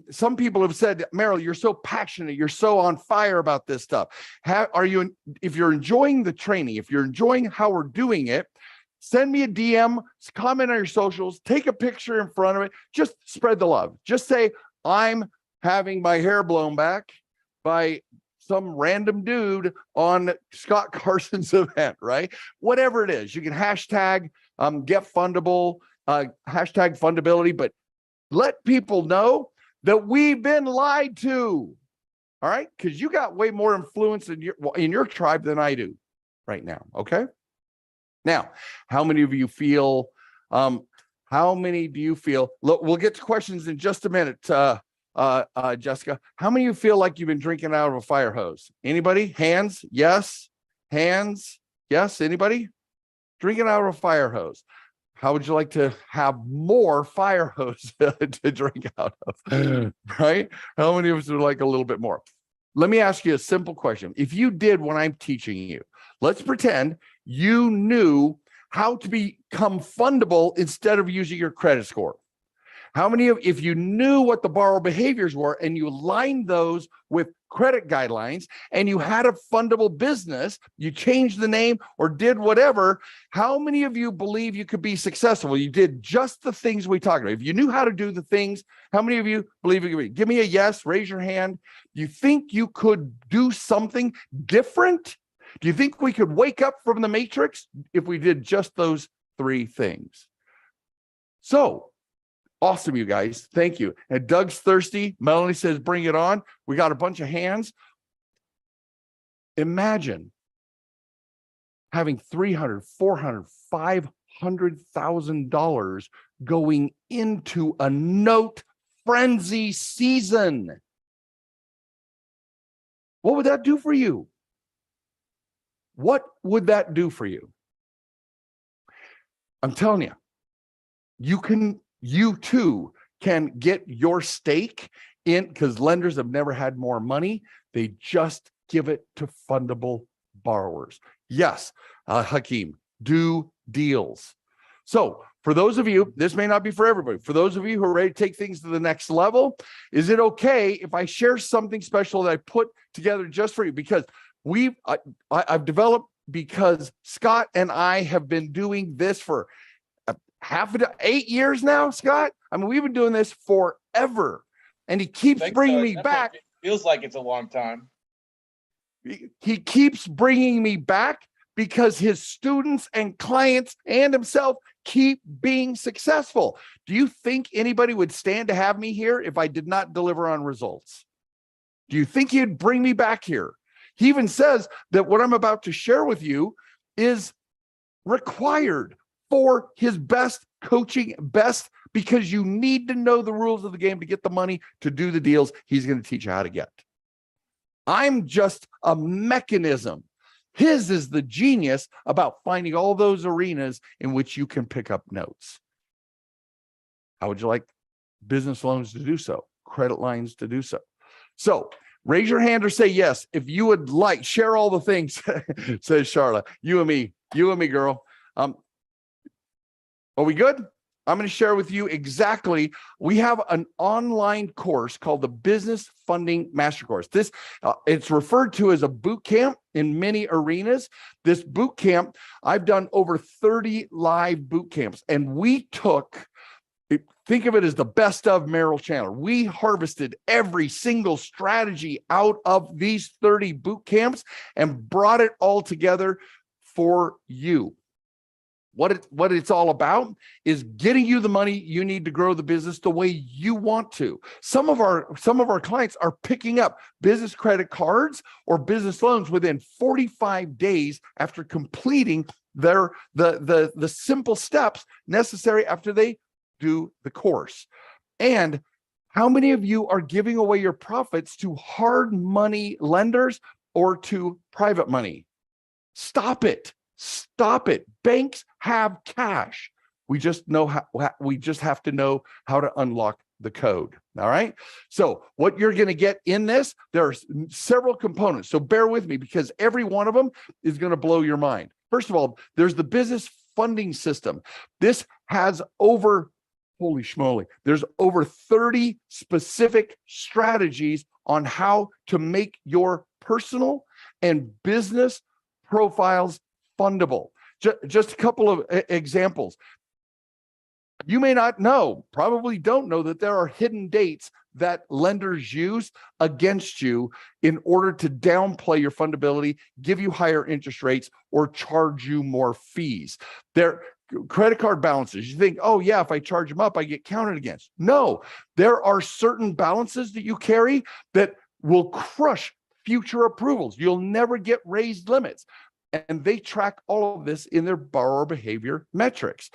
Speaker 2: some people have said, Merrill, you're so passionate, you're so on fire about this stuff. If you're enjoying the training, if you're enjoying how we're doing it, send me a DM, comment on your socials, take a picture in front of it, just spread the love. Just say, I'm having my hair blown back by some random dude on Scott Carson's event, right? Whatever it is, you can hashtag get fundable, hashtag fundability, but let people know that we've been lied to. All right, because you got way more influence in your tribe than I do right now. Okay. Now, how many of you feel? How many do you feel? Look, we'll get to questions in just a minute. Jessica, how many of you feel like you've been drinking out of a fire hose? Anybody? Hands? Yes. Hands? Yes. Anybody? Drinking out of a fire hose. How would you like to have more fire hose to drink out of? Right? How many of us would like a little bit more? Let me ask you a simple question. If you did what I'm teaching you, let's pretend you knew how to become fundable instead of using your credit score. How many of, if you knew what the borrower behaviors were and you aligned those with credit guidelines and you had a fundable business, you changed the name or did whatever, how many of you believe you could be successful? You did just the things we talked about. If you knew how to do the things, how many of you believe you could be? Give me a yes, raise your hand. You think you could do something different? Do you think we could wake up from the matrix if we did just those three things? So, awesome, you guys. Thank you. And Doug's thirsty. Melanie says, bring it on. We got a bunch of hands. Imagine having $300,000, $400,000, $500,000 going into a note frenzy season. What would that do for you? What would that do for you? I'm telling you, you too can get your stake in, because lenders have never had more money. They just give it to fundable borrowers. Yes, Hakeem, do deals. So for those of you, this may not be for everybody. For those of you who are ready to take things to the next level, is it okay if I share something special that I put together just for you? Because I've developed, because Scott and I have been doing this for 8 years now, Scott. I mean, we've been doing this forever, and he keeps bringing me back.
Speaker 1: It feels like it's a long time.
Speaker 2: He keeps bringing me back because his students and clients and himself keep being successful. Do you think anybody would stand to have me here if I did not deliver on results? Do you think he'd bring me back here? He even says that what I'm about to share with you is required for his best coaching, because you need to know the rules of the game to get the money to do the deals he's going to teach you how to get. I'm just a mechanism. His is the genius about finding all those arenas in which you can pick up notes. How would you like business loans to do so? Credit lines to do so? So raise your hand or say yes if you would like. Share all the things, says Charlotte. You and me, girl. Are we good? I'm going to share with you exactly. We have an online course called the Business Funding Master Course. This it's referred to as a boot camp in many arenas. This boot camp, I've done over 30 live boot camps, and we think of it as the best of Merrill Chandler. We harvested every single strategy out of these 30 boot camps and brought it all together for you. What it's all about is getting you the money you need to grow the business the way you want to. Some of our clients are picking up business credit cards or business loans within 45 days after completing the simple steps necessary after they do the course. And how many of you are giving away your profits to hard money lenders or to private money? Stop it. Stop it. Banks have cash. We just have to know how to unlock the code. All right. So what you're going to get in this, there are several components. So bear with me, because every one of them is going to blow your mind. First of all, there's the business funding system. This has holy schmoly, there's over 30 specific strategies on how to make your personal and business profiles fundable. Just a couple of examples. You may not know, probably don't know, that there are hidden dates that lenders use against you in order to downplay your fundability, give you higher interest rates, or charge you more fees. Their credit card balances. You think, oh yeah, if I charge them up, I get counted against. No, there are certain balances that you carry that will crush future approvals. You'll never get raised limits. And they track all of this in their borrower behavior metrics.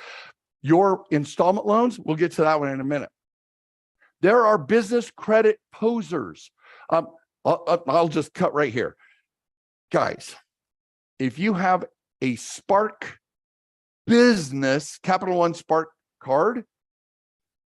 Speaker 2: Your installment loans, we'll get to that one in a minute. There are business credit posers. I'll just cut right here. Guys, if you have a Spark business Capital One Spark card,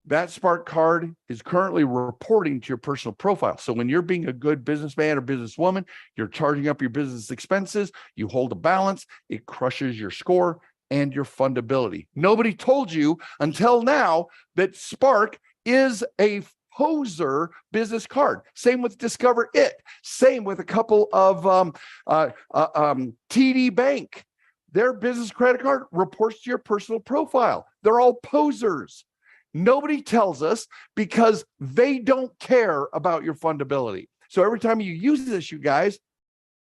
Speaker 2: that Spark card is currently reporting to your personal profile. So when you're being a good businessman or businesswoman, you're charging up your business expenses, you hold a balance, it crushes your score and your fundability. Nobody told you until now that Spark is a poser business card. Same with Discover It. Same with a couple of TD Bank. Their business credit card reports to your personal profile. They're all posers. Nobody tells us because they don't care about your fundability. So every time you use this, you guys,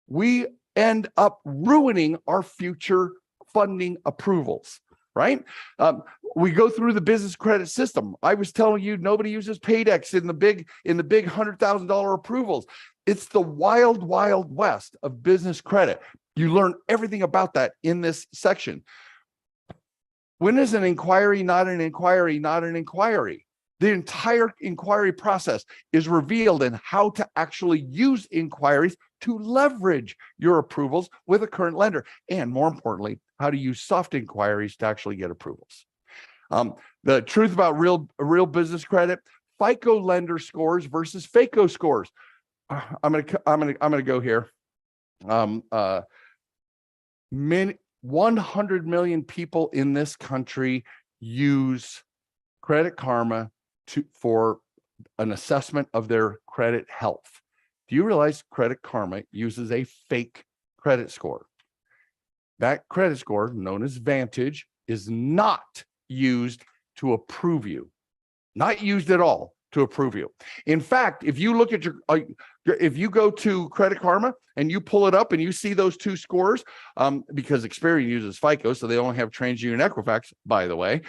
Speaker 2: we end up ruining our future funding approvals, right? We go through the business credit system. I was telling you, nobody uses Paydex in the big $100,000 approvals. It's the wild, wild west of business credit. You learn everything about that in this section. When is an inquiry not an inquiry, not an inquiry? The entire inquiry process is revealed in how to actually use inquiries to leverage your approvals with a current lender. And more importantly, how to use soft inquiries to actually get approvals. The truth about real business credit, FICO lender scores versus FACO scores. I'm gonna go here. 100 million people in this country use Credit Karma for an assessment of their credit health. Do you realize Credit Karma uses a fake credit score? That credit score, known as Vantage, is not used to approve you. Not used at all to approve you. In fact, if you look at if you go to Credit Karma and you pull it up and you see those two scores, because Experian uses FICO, so they only have TransUnion and Equifax, by the way.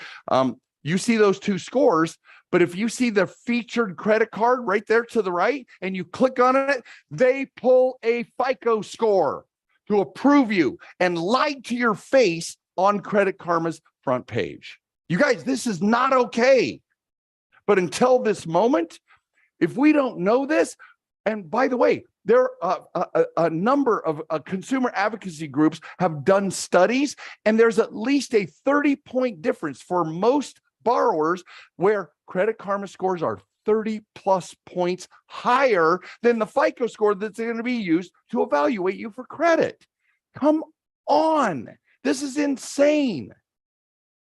Speaker 2: You see those two scores, but if you see the featured credit card right there to the right and you click on it, they pull a FICO score to approve you and lied to your face on Credit Karma's front page. You guys, this is not okay. But until this moment, if we don't know this, and by the way, there are a number of consumer advocacy groups have done studies, and there's at least a 30-point difference for most borrowers where Credit Karma scores are 30 plus points higher than the FICO score that's going to be used to evaluate you for credit. Come on. This is insane.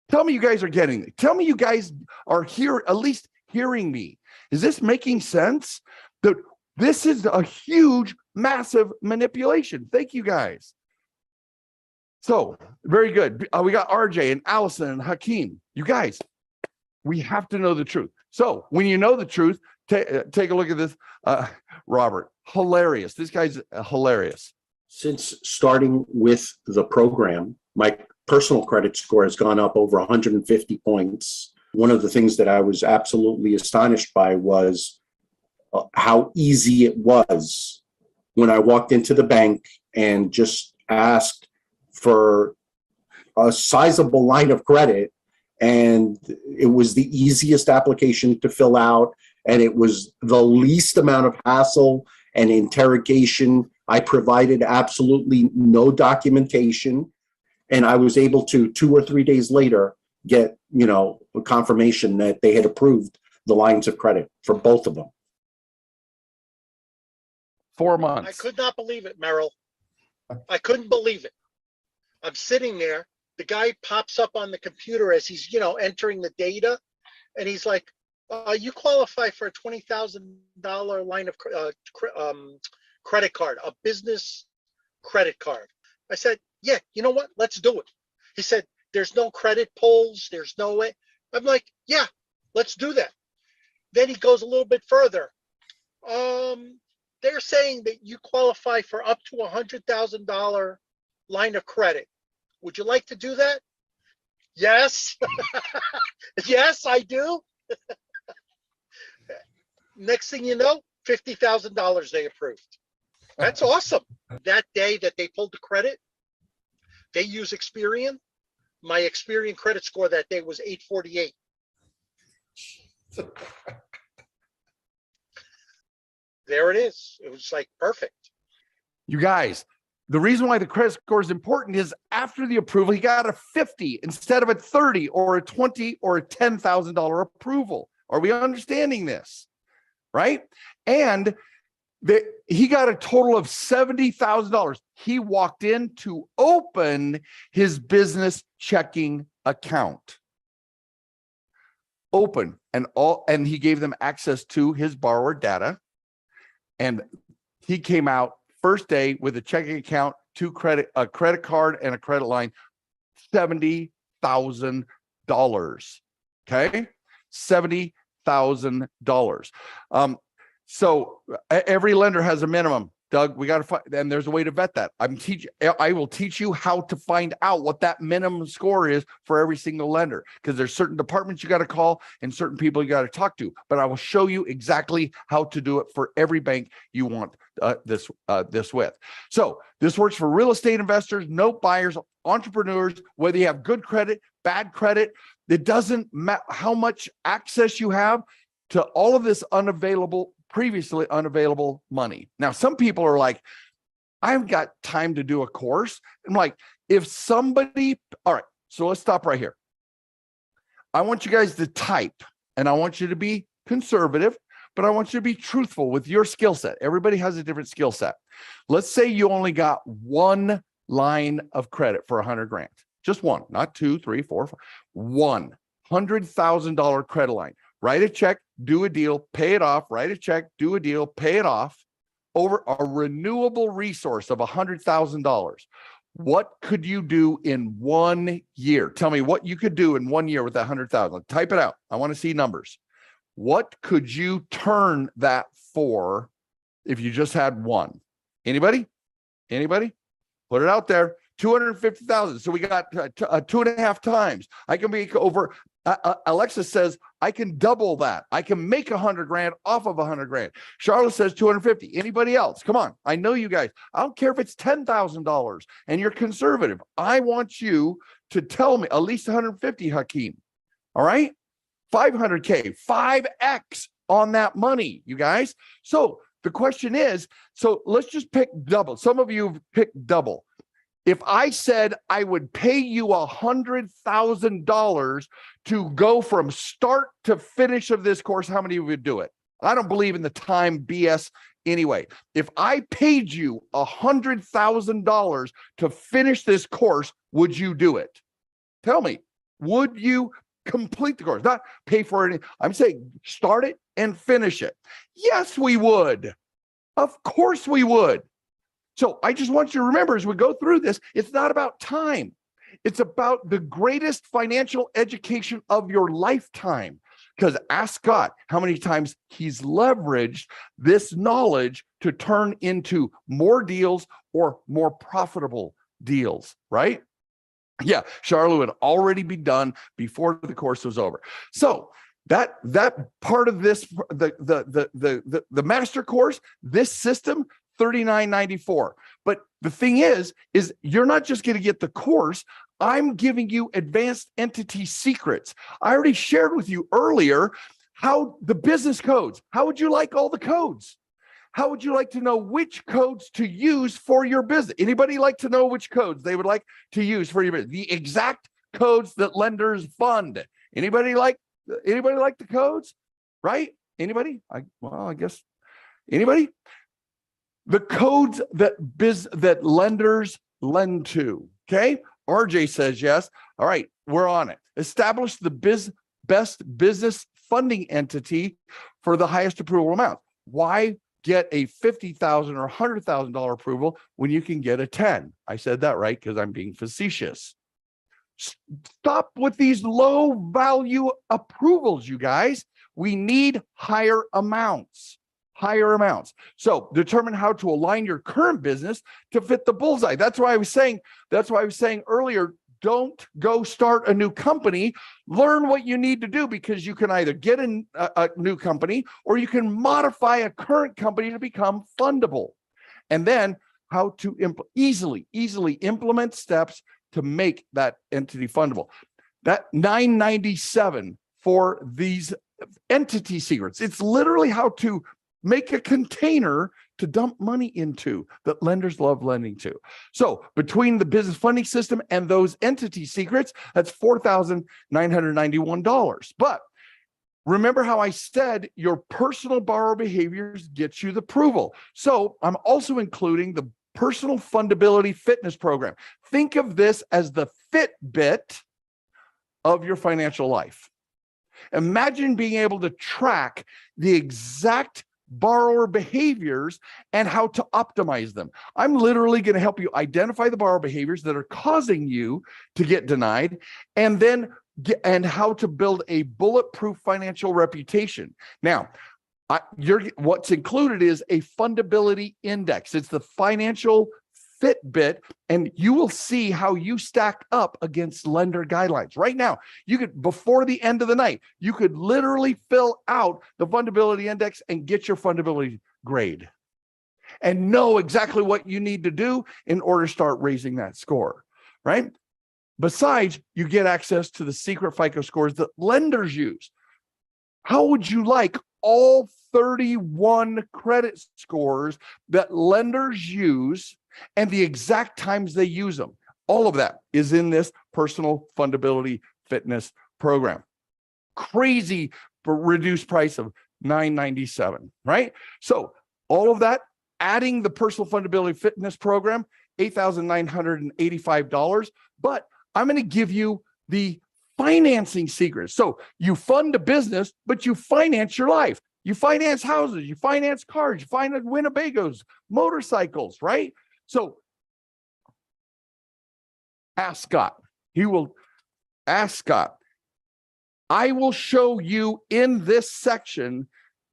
Speaker 2: Tell me you guys are getting it. Tell me you guys are here, at least hearing me. Is this making sense? That this is a huge, massive manipulation. Thank you guys. So very good. We got RJ and Allison and Hakeem. You guys, we have to know the truth. So when you know the truth, take a look at this. Robert, hilarious. This guy's hilarious.
Speaker 4: Since starting with the program, my personal credit score has gone up over 150 points. One of the things that I was absolutely astonished by was how easy it was when I walked into the bank and just asked for a sizable line of credit. And it was the easiest application to fill out. And it was the least amount of hassle and interrogation. I provided absolutely no documentation. And I was able to 2 or 3 days later get, a confirmation that they had approved the lines of credit for both of them.
Speaker 2: 4 months.
Speaker 5: I could not believe it, Merrill. I couldn't believe it. I'm sitting there. The guy pops up on the computer as he's, entering the data. And he's like, you qualify for a $20,000 line of credit card, a business credit card. I said, yeah, you know what? Let's do it. He said, there's no credit pulls. There's no way. I'm like, yeah, let's do that. Then he goes a little bit further. They're saying that you qualify for up to $100,000 line of credit. Would you like to do that? Yes. Yes, I do. Next thing you know, $50,000 they approved. That's awesome. That day that they pulled the credit, they use Experian. My Experian credit score that day was 848. There it is. It was like perfect.
Speaker 2: You guys, the reason why the credit score is important is after the approval, he got a 50 instead of a 30 or a 20 or a $10,000 approval. Are we understanding this? Right? And he got a total of $70,000. He walked in to open his business checking account. Open and he gave them access to his borrower data. And he came out first day with a checking account, a credit card, and a credit line, $70,000. Okay, $70,000. So every lender has a minimum. Doug, we got to find, and there's a way to vet that. I will teach you how to find out what that minimum score is for every single lender, because there's certain departments you got to call and certain people you got to talk to. But I will show you exactly how to do it for every bank you want this with. So this works for real estate investors, note buyers, entrepreneurs, whether you have good credit, bad credit. It doesn't matter how much access you have to all of this previously unavailable money. Now, some people are like, I've got time to do a course. I'm like, all right, so let's stop right here. I want you guys to type, and I want you to be conservative, but I want you to be truthful with your skill set. Everybody has a different skill set. Let's say you only got one line of credit for 100 grand, just one, not 2, 3, 4, 5, $100,000 credit line. Write a check, do a deal, pay it off, write a check, do a deal, pay it off over a renewable resource of $100,000. What could you do in 1 year? Tell me what you could do in 1 year with that 100,000. Type it out. I want to see numbers. What could you turn that for if you just had one? Anybody? Put it out there. 250,000. So we got 2.5 times. I can make over. Alexa says I can double that. I can make 100 grand off of 100 grand. Charlotte says 250. Anybody else? Come on. I know you guys. I don't care if it's $10,000 and you're conservative. I want you to tell me at least 150, Hakeem. All right. 500K, 5X on that money, you guys. So the question is, so let's just pick double. Some of you have picked double. If I said I would pay you $100,000 to go from start to finish of this course, how many of you would do it? I don't believe in the time BS anyway. If I paid you $100,000 to finish this course, would you do it? Tell me, would you complete the course? Not pay for it. I'm saying start it and finish it. Yes, we would. Of course we would. So I just want you to remember as we go through this, it's not about time. It's about the greatest financial education of your lifetime. Because ask Scott how many times he's leveraged this knowledge to turn into more deals or more profitable deals, right? Yeah, Charlotte would already be done before the course was over. So that part of this, the master course, this system, $39.94. But the thing is you're not just going to get the course. I'm giving you advanced entity secrets. I already shared with you earlier how the business codes. How would you like all the codes? How would you like to know which codes to use for your business? Anybody like to know which codes they would like to use for your business? The exact codes that lenders fund. Anybody like the codes? Right? Anybody? I guess anybody? The codes that lenders lend to. Okay. RJ says yes. All right, we're on it. Establish the best business funding entity for the highest approval amount. Why get a $50,000 or $100,000 approval when you can get a 10? I said that right because I'm being facetious. Stop with these low value approvals, you guys. We need higher amounts. So determine how to align your current business to fit the bullseye. That's why I was saying earlier, don't go start a new company. Learn what you need to do, because you can either get a new company or you can modify a current company to become fundable. And then how to easily implement steps to make that entity fundable. That $997 for these entity secrets. It's literally how to make a container to dump money into that lenders love lending to. So between the business funding system and those entity secrets, that's $4,991. But remember how I said your personal borrower behaviors get you the approval. So I'm also including the personal fundability fitness program. Think of this as the Fitbit of your financial life. Imagine being able to track the exact borrower behaviors and how to optimize them. I'm literally going to help you identify the borrower behaviors that are causing you to get denied, and then how to build a bulletproof financial reputation. Now, what's included is a fundability index. It's the financial Fitbit, and you will see how you stack up against lender guidelines. Right now, you could, before the end of the night, you could literally fill out the fundability index and get your fundability grade and know exactly what you need to do in order to start raising that score, right? Besides, you get access to the secret FICO scores that lenders use. How would you like all 31 credit scores that lenders use and the exact times they use them? All of that is in this personal fundability fitness program. Crazy reduced price of $997, right? So all of that, adding the personal fundability fitness program, $8,985. But I'm going to give you the financing secrets. So you fund a business, but you finance your life. You finance houses, you finance cars, you finance Winnebagos, motorcycles, right? So ask Scott. Ask Scott. I will show you in this section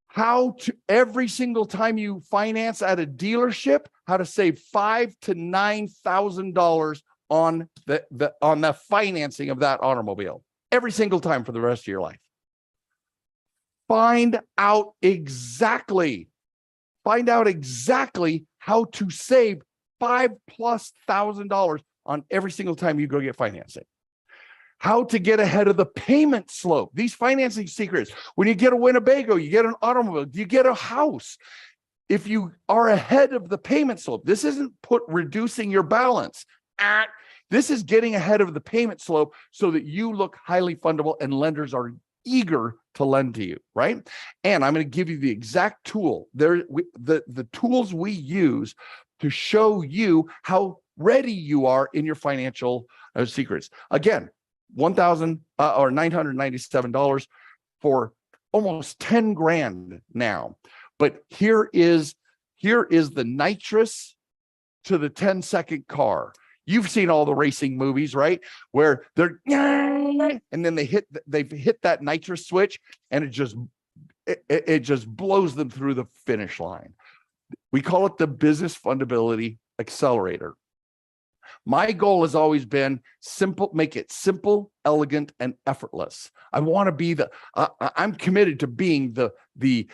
Speaker 2: how to, every single time you finance at a dealership, how to save $5,000 to $9,000 on the financing of that automobile every single time for the rest of your life. Find out exactly how to save $5,000+ on every single time you go get financing. How to get ahead of the payment slope. These financing secrets. When you get a Winnebago, you get an automobile, you get a house. If you are ahead of the payment slope, this isn't reducing your balance. This is getting ahead of the payment slope so that you look highly fundable and lenders are eager to lend to you, right? And I'm going to give you the exact tool. The tools we use to show you how ready you are in your financial secrets. Again, $997 for almost 10 grand now. But here is the nitrous to the 10-second car. You've seen all the racing movies, right? Where they're, and then they've hit that nitrous switch, and it just blows them through the finish line. We call it the business fundability accelerator. My goal has always been simple, make it simple, elegant, and effortless. I want to be I'm committed to being the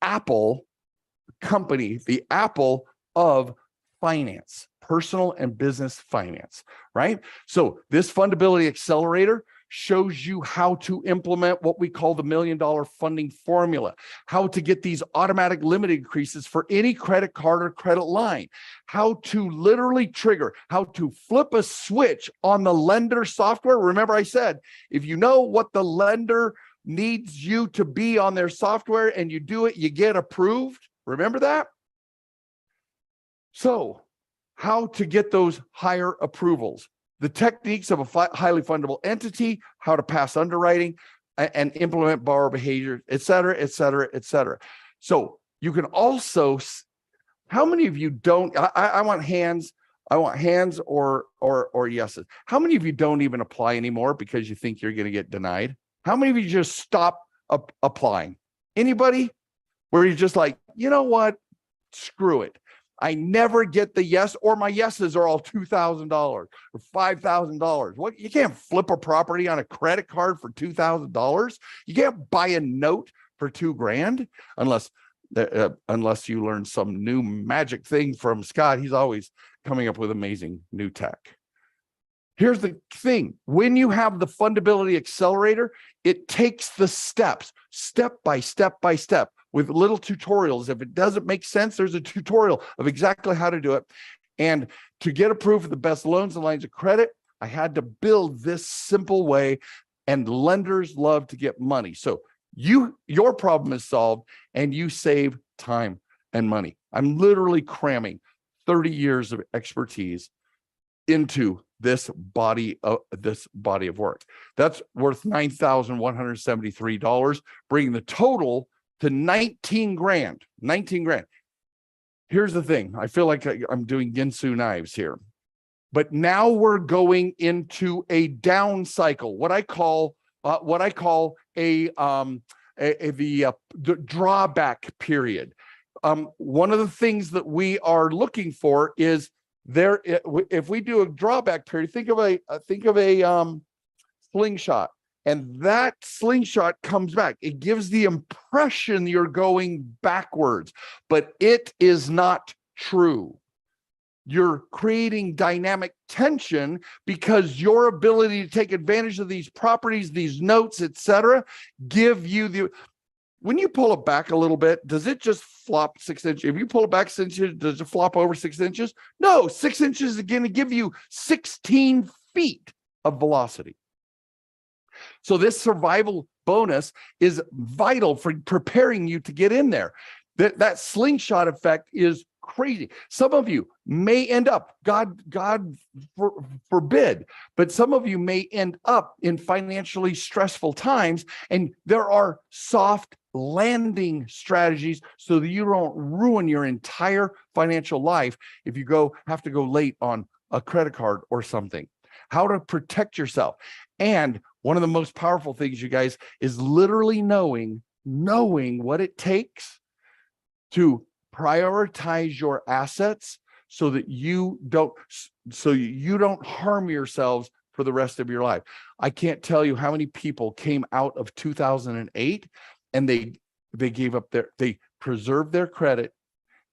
Speaker 2: Apple company, the Apple of finance, personal and business finance, right? So this fundability accelerator shows you how to implement what we call the $1 million funding formula, how to get these automatic limit increases for any credit card or credit line, how to literally trigger, how to flip a switch on the lender software. Remember I said, if you know what the lender needs you to be on their software and you do it, you get approved. Remember that? So how to get those higher approvals, the techniques of a highly fundable entity, how to pass underwriting and implement borrower behavior, et cetera, et cetera, et cetera. So you can also, how many of you don't, I want hands or yeses. How many of you don't even apply anymore because you think you're going to get denied? How many of you just stop applying? Anybody? Where you're just like, you know what? Screw it. I never get the yes, or my yeses are all $2,000 or $5,000. What? You can't flip a property on a credit card for $2,000. You can't buy a note for $2,000 unless you learn some new magic thing from Scott. He's always coming up with amazing new tech. Here's the thing. When you have the fundability accelerator, it takes the steps, step by step by step. with little tutorials. If it doesn't make sense, there's a tutorial of exactly how to do it. And to get approved for the best loans and lines of credit, I had to build this simple way, and lenders love to get money. So your problem is solved and you save time and money. I'm literally cramming 30 years of expertise into this body of work. That's worth $9,173, bringing the total to 19 grand. 19 grand. Here's the thing. I feel like I'm doing Ginsu knives here. But now we're going into a down cycle, what I call the drawback period. One of the things that we are looking for is if we do a drawback period, think of a slingshot, and that slingshot comes back. It gives the impression you're going backwards, but it is not true. You're creating dynamic tension because your ability to take advantage of these properties, these notes, etc., give you when you pull it back a little bit, does it just flop 6 inches? If you pull it back 6 inches, does it flop over 6 inches? No, 6 inches is going to give you 16 feet of velocity. So this survival bonus is vital for preparing you to get in there. That slingshot effect is crazy. Some of you may end up, God forbid, but some of you may end up in financially stressful times, and there are soft landing strategies so that you don't ruin your entire financial life if you have to go late on a credit card or something. How to protect yourself. And one of the most powerful things, you guys, is literally knowing what it takes to prioritize your assets so that you don't harm yourselves for the rest of your life. I can't tell you how many people came out of 2008 and they preserved their credit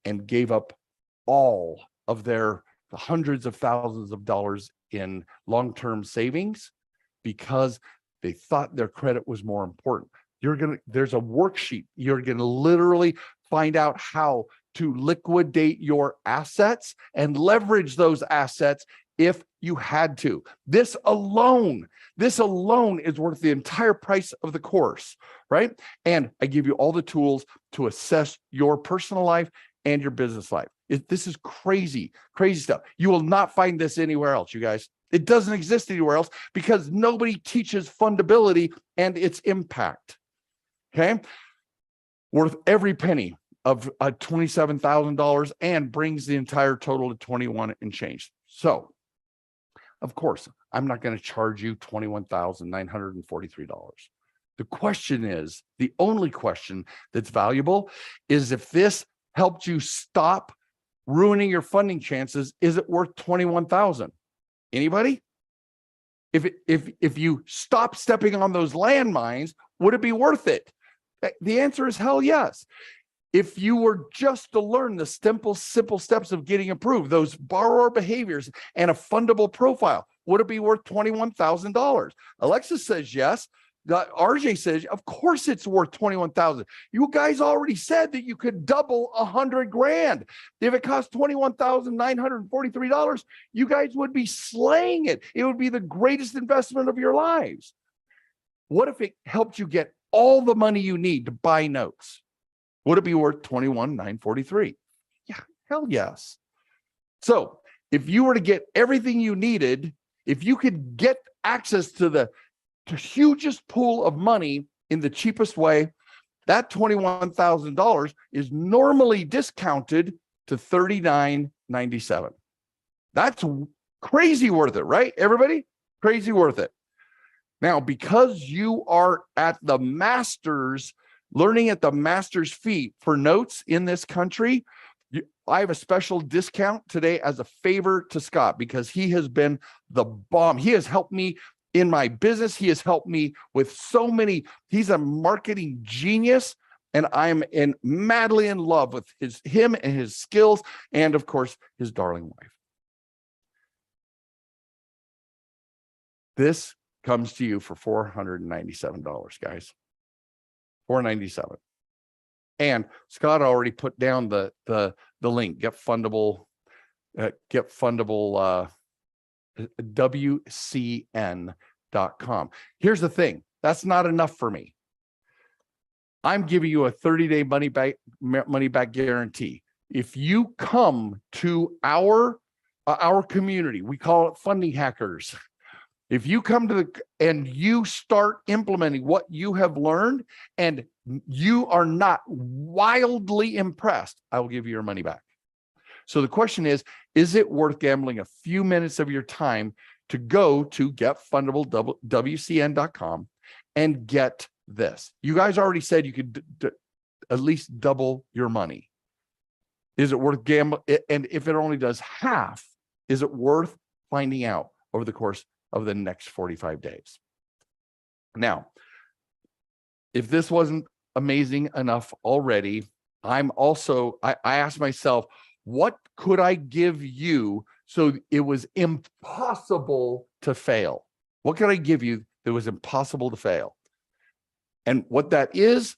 Speaker 2: and gave up all of their hundreds of thousands of dollars in long-term savings because they thought their credit was more important. There's a worksheet. You're going to literally find out how to liquidate your assets and leverage those assets if you had to. This alone is worth the entire price of the course, right? And I give you all the tools to assess your personal life and your business life. This is crazy stuff. You will not find this anywhere else, you guys. It doesn't exist anywhere else because nobody teaches fundability and its impact. Okay? Worth every penny of $27,000 and brings the entire total to 21 and change. So, of course, I'm not going to charge you $21,943. The question is, the only question that's valuable is if this helped you stop ruining your funding chances, is it worth $21,000? Anybody? If you stop stepping on those landmines, would it be worth it? The answer is hell yes. If you were just to learn the simple steps of getting approved, those borrower behaviors and a fundable profile, would it be worth $21,000? Alexis says yes. RJ says, of course it's worth $21,000. You guys already said that you could double $100,000. If it cost $21,943, you guys would be slaying it. It would be the greatest investment of your lives. What if it helped you get all the money you need to buy notes? Would it be worth $21,943? Yeah, hell yes. So if you were to get everything you needed, if you could get access to the hugest pool of money in the cheapest way, that $21,000 is normally discounted to $39.97. That's crazy worth it, right? Everybody? Crazy worth it. Now, because you are at the master's, learning at the master's feet for notes in this country, I have a special discount today as a favor to Scott because he has been the bomb. He has helped me in my business. He has helped me with so many. He's a marketing genius, and I'm madly in love with him and his skills, and of course, his darling wife. This comes to you for $497, guys. $497. And Scott already put down the link, get fundable WCN.com. Here's the thing. That's not enough for me. I'm giving you a 30-day money back guarantee. If you come to our community, we call it funding hackers. If you come and you start implementing what you have learned and you are not wildly impressed, I will give you your money back. So the question is it worth gambling a few minutes of your time to go to getfundable.wcn.com and get this? You guys already said you could at least double your money. Is it worth gambling? And if it only does half, is it worth finding out over the course of the next 45 days? Now, if this wasn't amazing enough already, I asked myself, what could I give you so it was impossible to fail? What could I give you that was impossible to fail? And what that is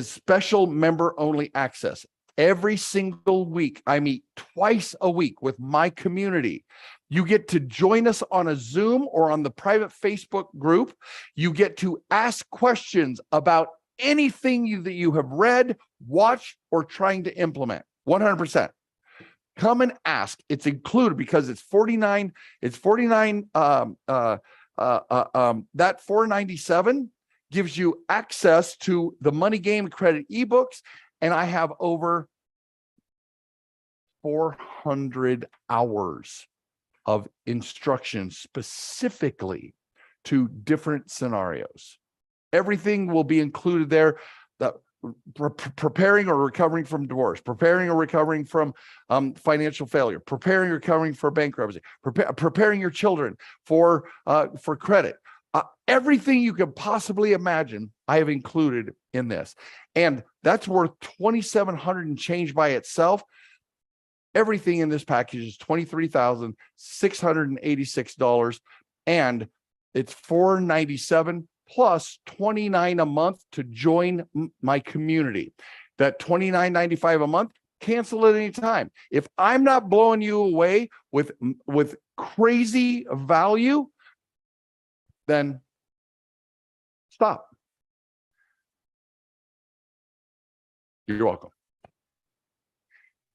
Speaker 2: special member only access. Every single week, I meet twice a week with my community. You get to join us on a Zoom or on the private Facebook group. You get to ask questions about anything that you have read, watched, or trying to implement. 100%. Come and ask. It's included because it's $49. It's $49. That $497 gives you access to the Money Game Credit ebooks, and I have over 400 hours of instruction specifically to different scenarios. Everything will be included there. That preparing or recovering from divorce, preparing or recovering from financial failure, preparing or recovering for bankruptcy, preparing your children for credit. Everything you can possibly imagine, I have included in this. And that's worth $2,700 and change by itself. Everything in this package is $23,686, and it's $497 plus $29 a month to join my community. That $29.95 a month, cancel at any time. If I'm not blowing you away with crazy value, then stop. You're welcome.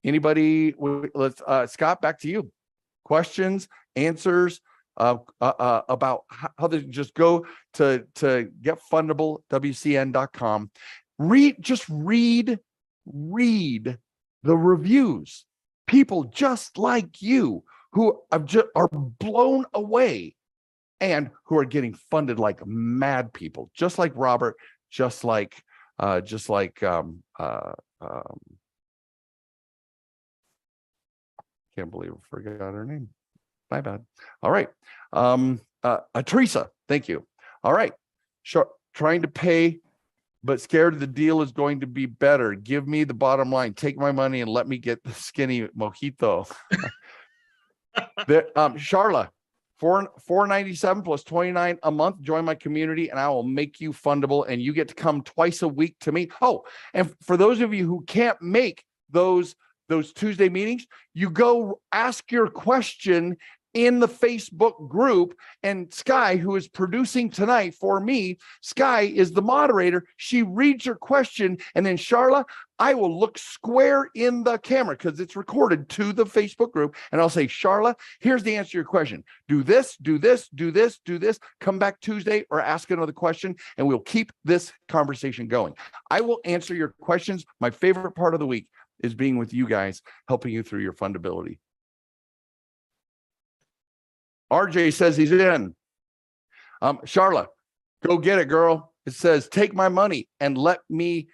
Speaker 2: Anybody? Let's Scott, back to you. Questions, answers about how to just go to getfundable WCN.com. Read the reviews. People just like you who are blown away and who are getting funded like mad people, just like Robert, just like can't believe I forgot her name. My bad. All right. Teresa, thank you. All right. Sure. Trying to pay, but scared the deal is going to be better. Give me the bottom line. Take my money and let me get the skinny mojito. Charla, $497 plus $29 a month. Join my community and I will make you fundable, and you get to come twice a week to me. Oh, and for those of you who can't make those Tuesday meetings, you go ask your question in the Facebook group, and Sky, who is producing tonight for me, Sky is the moderator. She reads your question, and then Charla, I will look square in the camera because it's recorded to the Facebook group, and I'll say, Charla, here's the answer to your question. Do this, do this, do this, do this. Come back Tuesday or ask another question, and we'll keep this conversation going. I will answer your questions. My favorite part of the week is being with you guys, helping you through your fundability. RJ says he's in. Charla, go get it, girl. It says, take my money and let me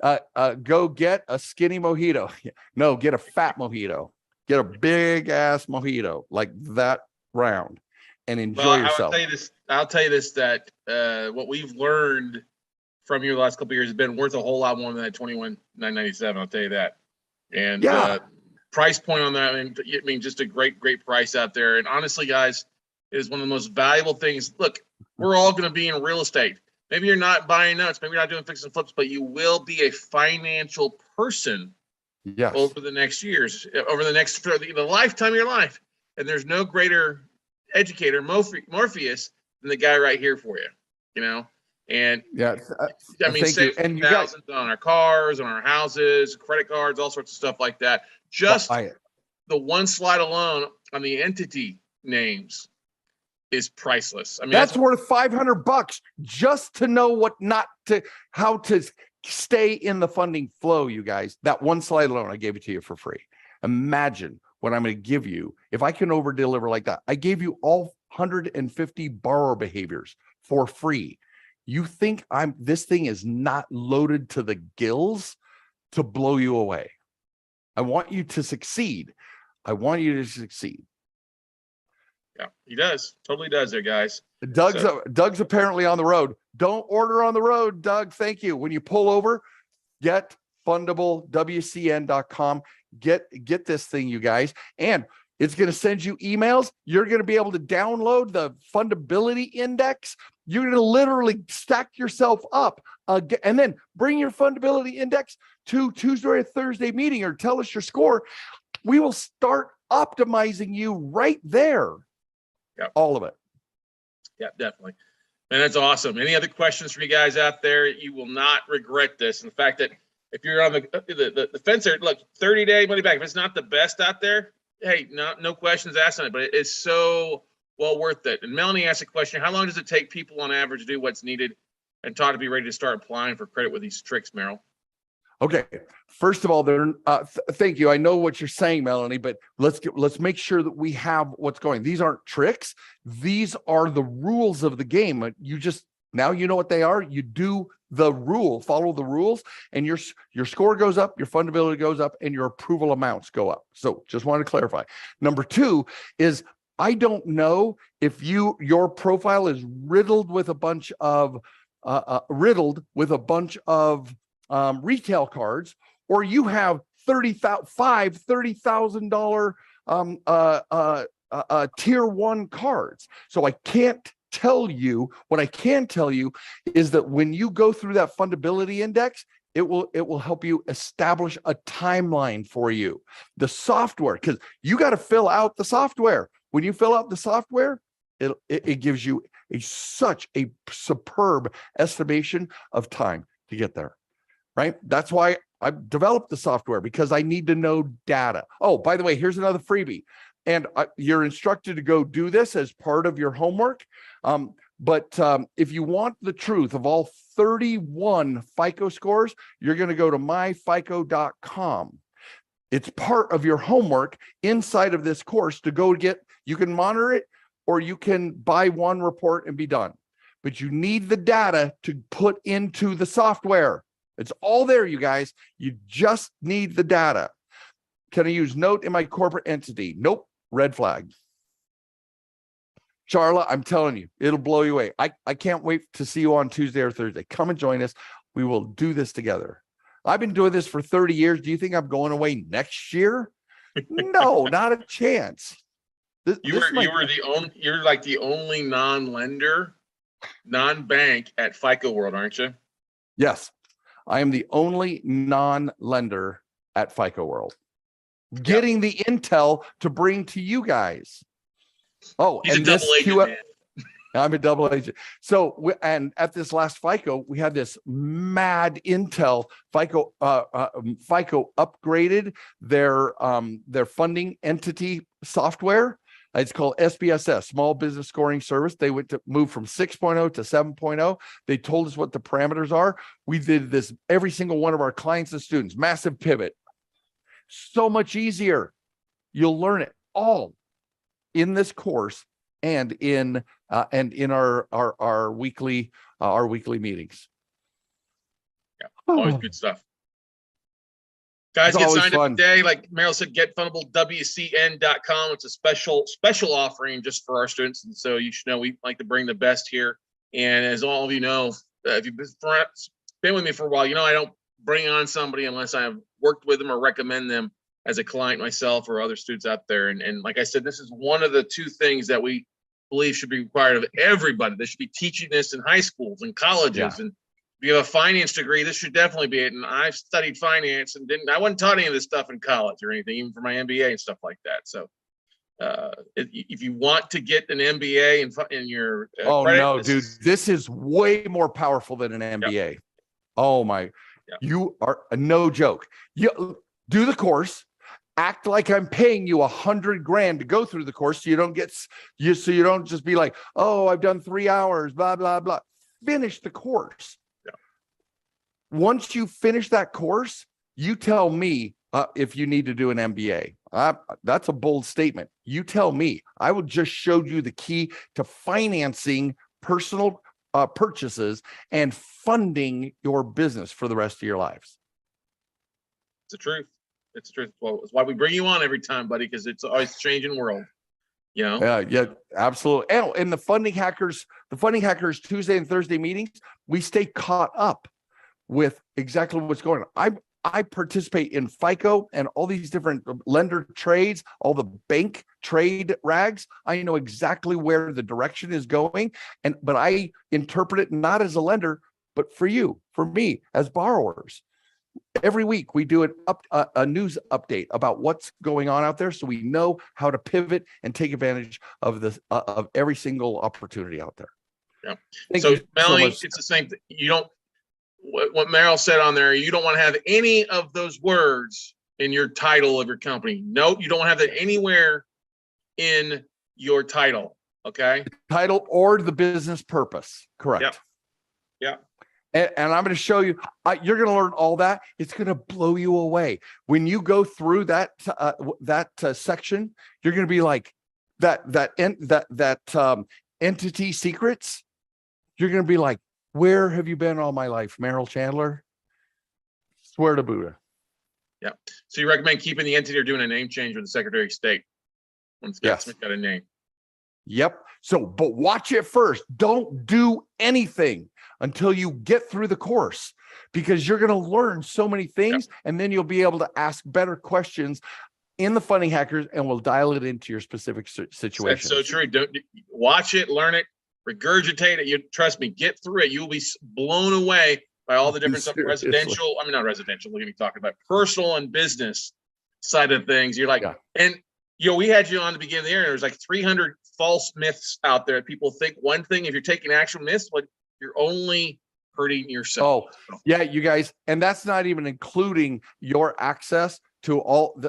Speaker 2: go get a skinny mojito. No, get a fat mojito. Get a big ass mojito like that round and enjoy yourself.
Speaker 1: I'll tell you this, that what we've learned from you the last couple of years has been worth a whole lot more than that $21,997. I'll tell you that. And price point on that, I mean, just a great price out there. And honestly, guys, it is one of the most valuable things. Look, we're all going to be in real estate. Maybe you're not buying nuts, maybe you're not doing fix and flips, but you will be a financial person
Speaker 2: Yes.
Speaker 1: over the next years, over the next for the lifetime of your life. And there's no greater educator, Morpheus, than the guy right here for you, you know? And
Speaker 2: Yeah.
Speaker 1: I mean,
Speaker 2: Thank you.
Speaker 1: save
Speaker 2: And you guys
Speaker 1: thousands on our cars, on our houses, credit cards, all sorts of stuff like that. Just
Speaker 2: buy it.
Speaker 1: the one slide alone on the entity names is priceless. I mean,
Speaker 2: That's worth $500 just to know how to stay in the funding flow, you guys. That one slide alone, I gave it to you for free. Imagine what I'm going to give you if I can over deliver like that. I gave you all 150 borrower behaviors for free. You think this thing is not loaded to the gills to blow you away. I want you to succeed. I want you to succeed.
Speaker 1: yeah, he does. Totally does there, guys.
Speaker 2: Doug's apparently on the road. Don't order on the road, Doug. Thank you. When you pull over, get fundablewcn.com. Get this thing, you guys. And it's going to send you emails. You're going to be able to download the fundability index. You're going to literally stack yourself up and then bring your fundability index to Tuesday or Thursday meeting or tell us your score. We will start optimizing you right there.
Speaker 1: Yep.
Speaker 2: All of it.
Speaker 1: Yeah, definitely. And that's awesome. Any other questions for you guys out there? You will not regret this. And the fact that if you're on the fence there, look, 30-day money back. If it's not the best out there, hey, no questions asked on it, but it is so well worth it. And Melanie asked a question: how long does it take people on average to do what's needed and taught to be ready to start applying for credit with these tricks, Merrill?
Speaker 2: Okay. First of all, thank you. I know what you're saying, Melanie, but let's make sure that we have what's going. These aren't tricks. These are the rules of the game. Now you know what they are. You do the rule, follow the rules, and your score goes up, your fundability goes up, and your approval amounts go up. So just want to clarify. Number two is, I don't know if your profile is riddled with a bunch of retail cards, or you have $30,000 tier one cards. So I can't tell you. What I can tell you is that when you go through that fundability index, it will help you establish a timeline for you. The software, because you got to fill out the software. When you fill out the software, it gives you such a superb estimation of time to get there. Right? That's why I developed the software, because I need to know data. Oh, by the way, here's another freebie. And you're instructed to go do this as part of your homework. But if you want the truth of all 31 FICO scores, you're going to go to myfico.com. It's part of your homework inside of this course to go get. You can monitor it, or you can buy one report and be done. But you need the data to put into the software. It's all there, you guys. You just need the data. Can I use note in my corporate entity? Nope. Red flag. Charla, I'm telling you, it'll blow you away. I can't wait to see you on Tuesday or Thursday. Come and join us. We will do this together. I've been doing this for 30 years. Do you think I'm going away next year? No, not a chance.
Speaker 1: You're like the only non-lender, non-bank at FICO World, aren't you?
Speaker 2: Yes. I am the only non-lender at FICO World, getting the intel to bring to you guys. Oh,
Speaker 1: He's
Speaker 2: and
Speaker 1: a double agent, man.
Speaker 2: I'm a double agent. So, and at this last FICO, we had this mad intel. FICO upgraded their funding entity software. It's called SBSS, Small Business Scoring Service. They went to move from 6.0 to 7.0. They told us what the parameters are. We did this, every single one of our clients and students, massive pivot. So much easier. You'll learn it all in this course and in our weekly meetings.
Speaker 1: Yeah, always good stuff. Guys, get signed up today. Like Merrill said, get fundableWCN.com. It's a special offering just for our students. And so you should know we like to bring the best here. And as all of you know, if you've been with me for a while, you know I don't bring on somebody unless I've worked with them or recommend them as a client myself or other students out there. And like I said, this is one of the two things that we believe should be required of everybody. They should be teaching this in high schools and colleges.
Speaker 2: Yeah.
Speaker 1: And if you have a finance degree, this should definitely be it. And I've studied finance and I wasn't taught any of this stuff in college or anything, even for my MBA and stuff like that. So if you want to get an MBA in your
Speaker 2: oh
Speaker 1: credit,
Speaker 2: no, dude, this is way more powerful than an MBA.
Speaker 1: Yep.
Speaker 2: Oh my,
Speaker 1: Yep.
Speaker 2: You are no joke. You do the course, act like I'm paying you $100,000 to go through the course, so you don't get so you don't just be like, oh, I've done 3 hours, blah blah blah. Finish the course.
Speaker 1: Yep.
Speaker 2: Once you finish that course, you tell me if you need to do an MBA. That's a bold statement. You tell me. I will just show you the key to financing personal purchases and funding your business for the rest of your lives.
Speaker 1: It's the truth. It's the truth. Well, it's why we bring you on every time, buddy, because it's always changing world. You know?
Speaker 2: Yeah, absolutely. And the Funding Hackers Tuesday and Thursday meetings, we stay caught up with exactly what's going on. I participate in FICO and all these different lender trades, all the bank trade rags. I know exactly where the direction is going, but I interpret it not as a lender, but for you, for me, as borrowers. Every week we do a news update about what's going on out there, so we know how to pivot and take advantage of this of every single opportunity out there.
Speaker 1: Yeah. So Melanie, it's the same thing. You don't. What Merrill said on there, you don't want to have any of those words in your title of your company. No, you don't have that anywhere in your title. Okay.
Speaker 2: Title or the business purpose. Correct.
Speaker 1: Yep. Yeah.
Speaker 2: And I'm going to show you, you're going to learn all that. It's going to blow you away. When you go through that section, you're going to be like that entity secrets. You're going to be like, where have you been all my life, Merrill Chandler? Swear to Buddha.
Speaker 1: Yeah. So you recommend keeping the entity or doing a name change with the Secretary of State when it's got a name.
Speaker 2: Yep. So, but watch it first. Don't do anything until you get through the course, because you're going to learn so many things, and then you'll be able to ask better questions in the Funding Hackers, and we'll dial it into your specific situation. That's
Speaker 1: so true. Don't watch it, learn it, regurgitate it. You trust me, get through it. You'll be blown away by all the different stuff. Residential. I mean, not residential. Look at me talking about personal and business side of things. You're like, and we had you on the beginning of the year. And there's like 300 false myths out there. People think one thing. If you're taking actual myths, but you're only hurting yourself.
Speaker 2: Oh, yeah, you guys, and that's not even including your access to all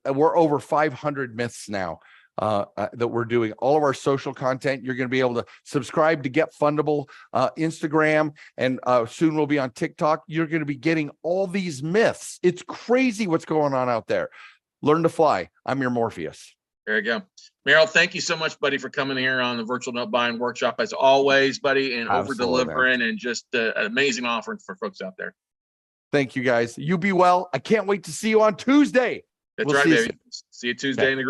Speaker 2: we're over 500 myths now. That we're doing all of our social content. You're going to be able to subscribe to Get Fundable, Instagram, and soon we'll be on TikTok. You're going to be getting all these myths. It's crazy what's going on out there. Learn to fly. I'm your Morpheus.
Speaker 1: There you go. Merrill, thank you so much, buddy, for coming here on the Virtual Note Buying Workshop as always, buddy, and over-delivering and just an amazing offering for folks out there.
Speaker 2: Thank you, guys. You be well. I can't wait to see you on Tuesday.
Speaker 1: That's right, baby. See you Tuesday in the group.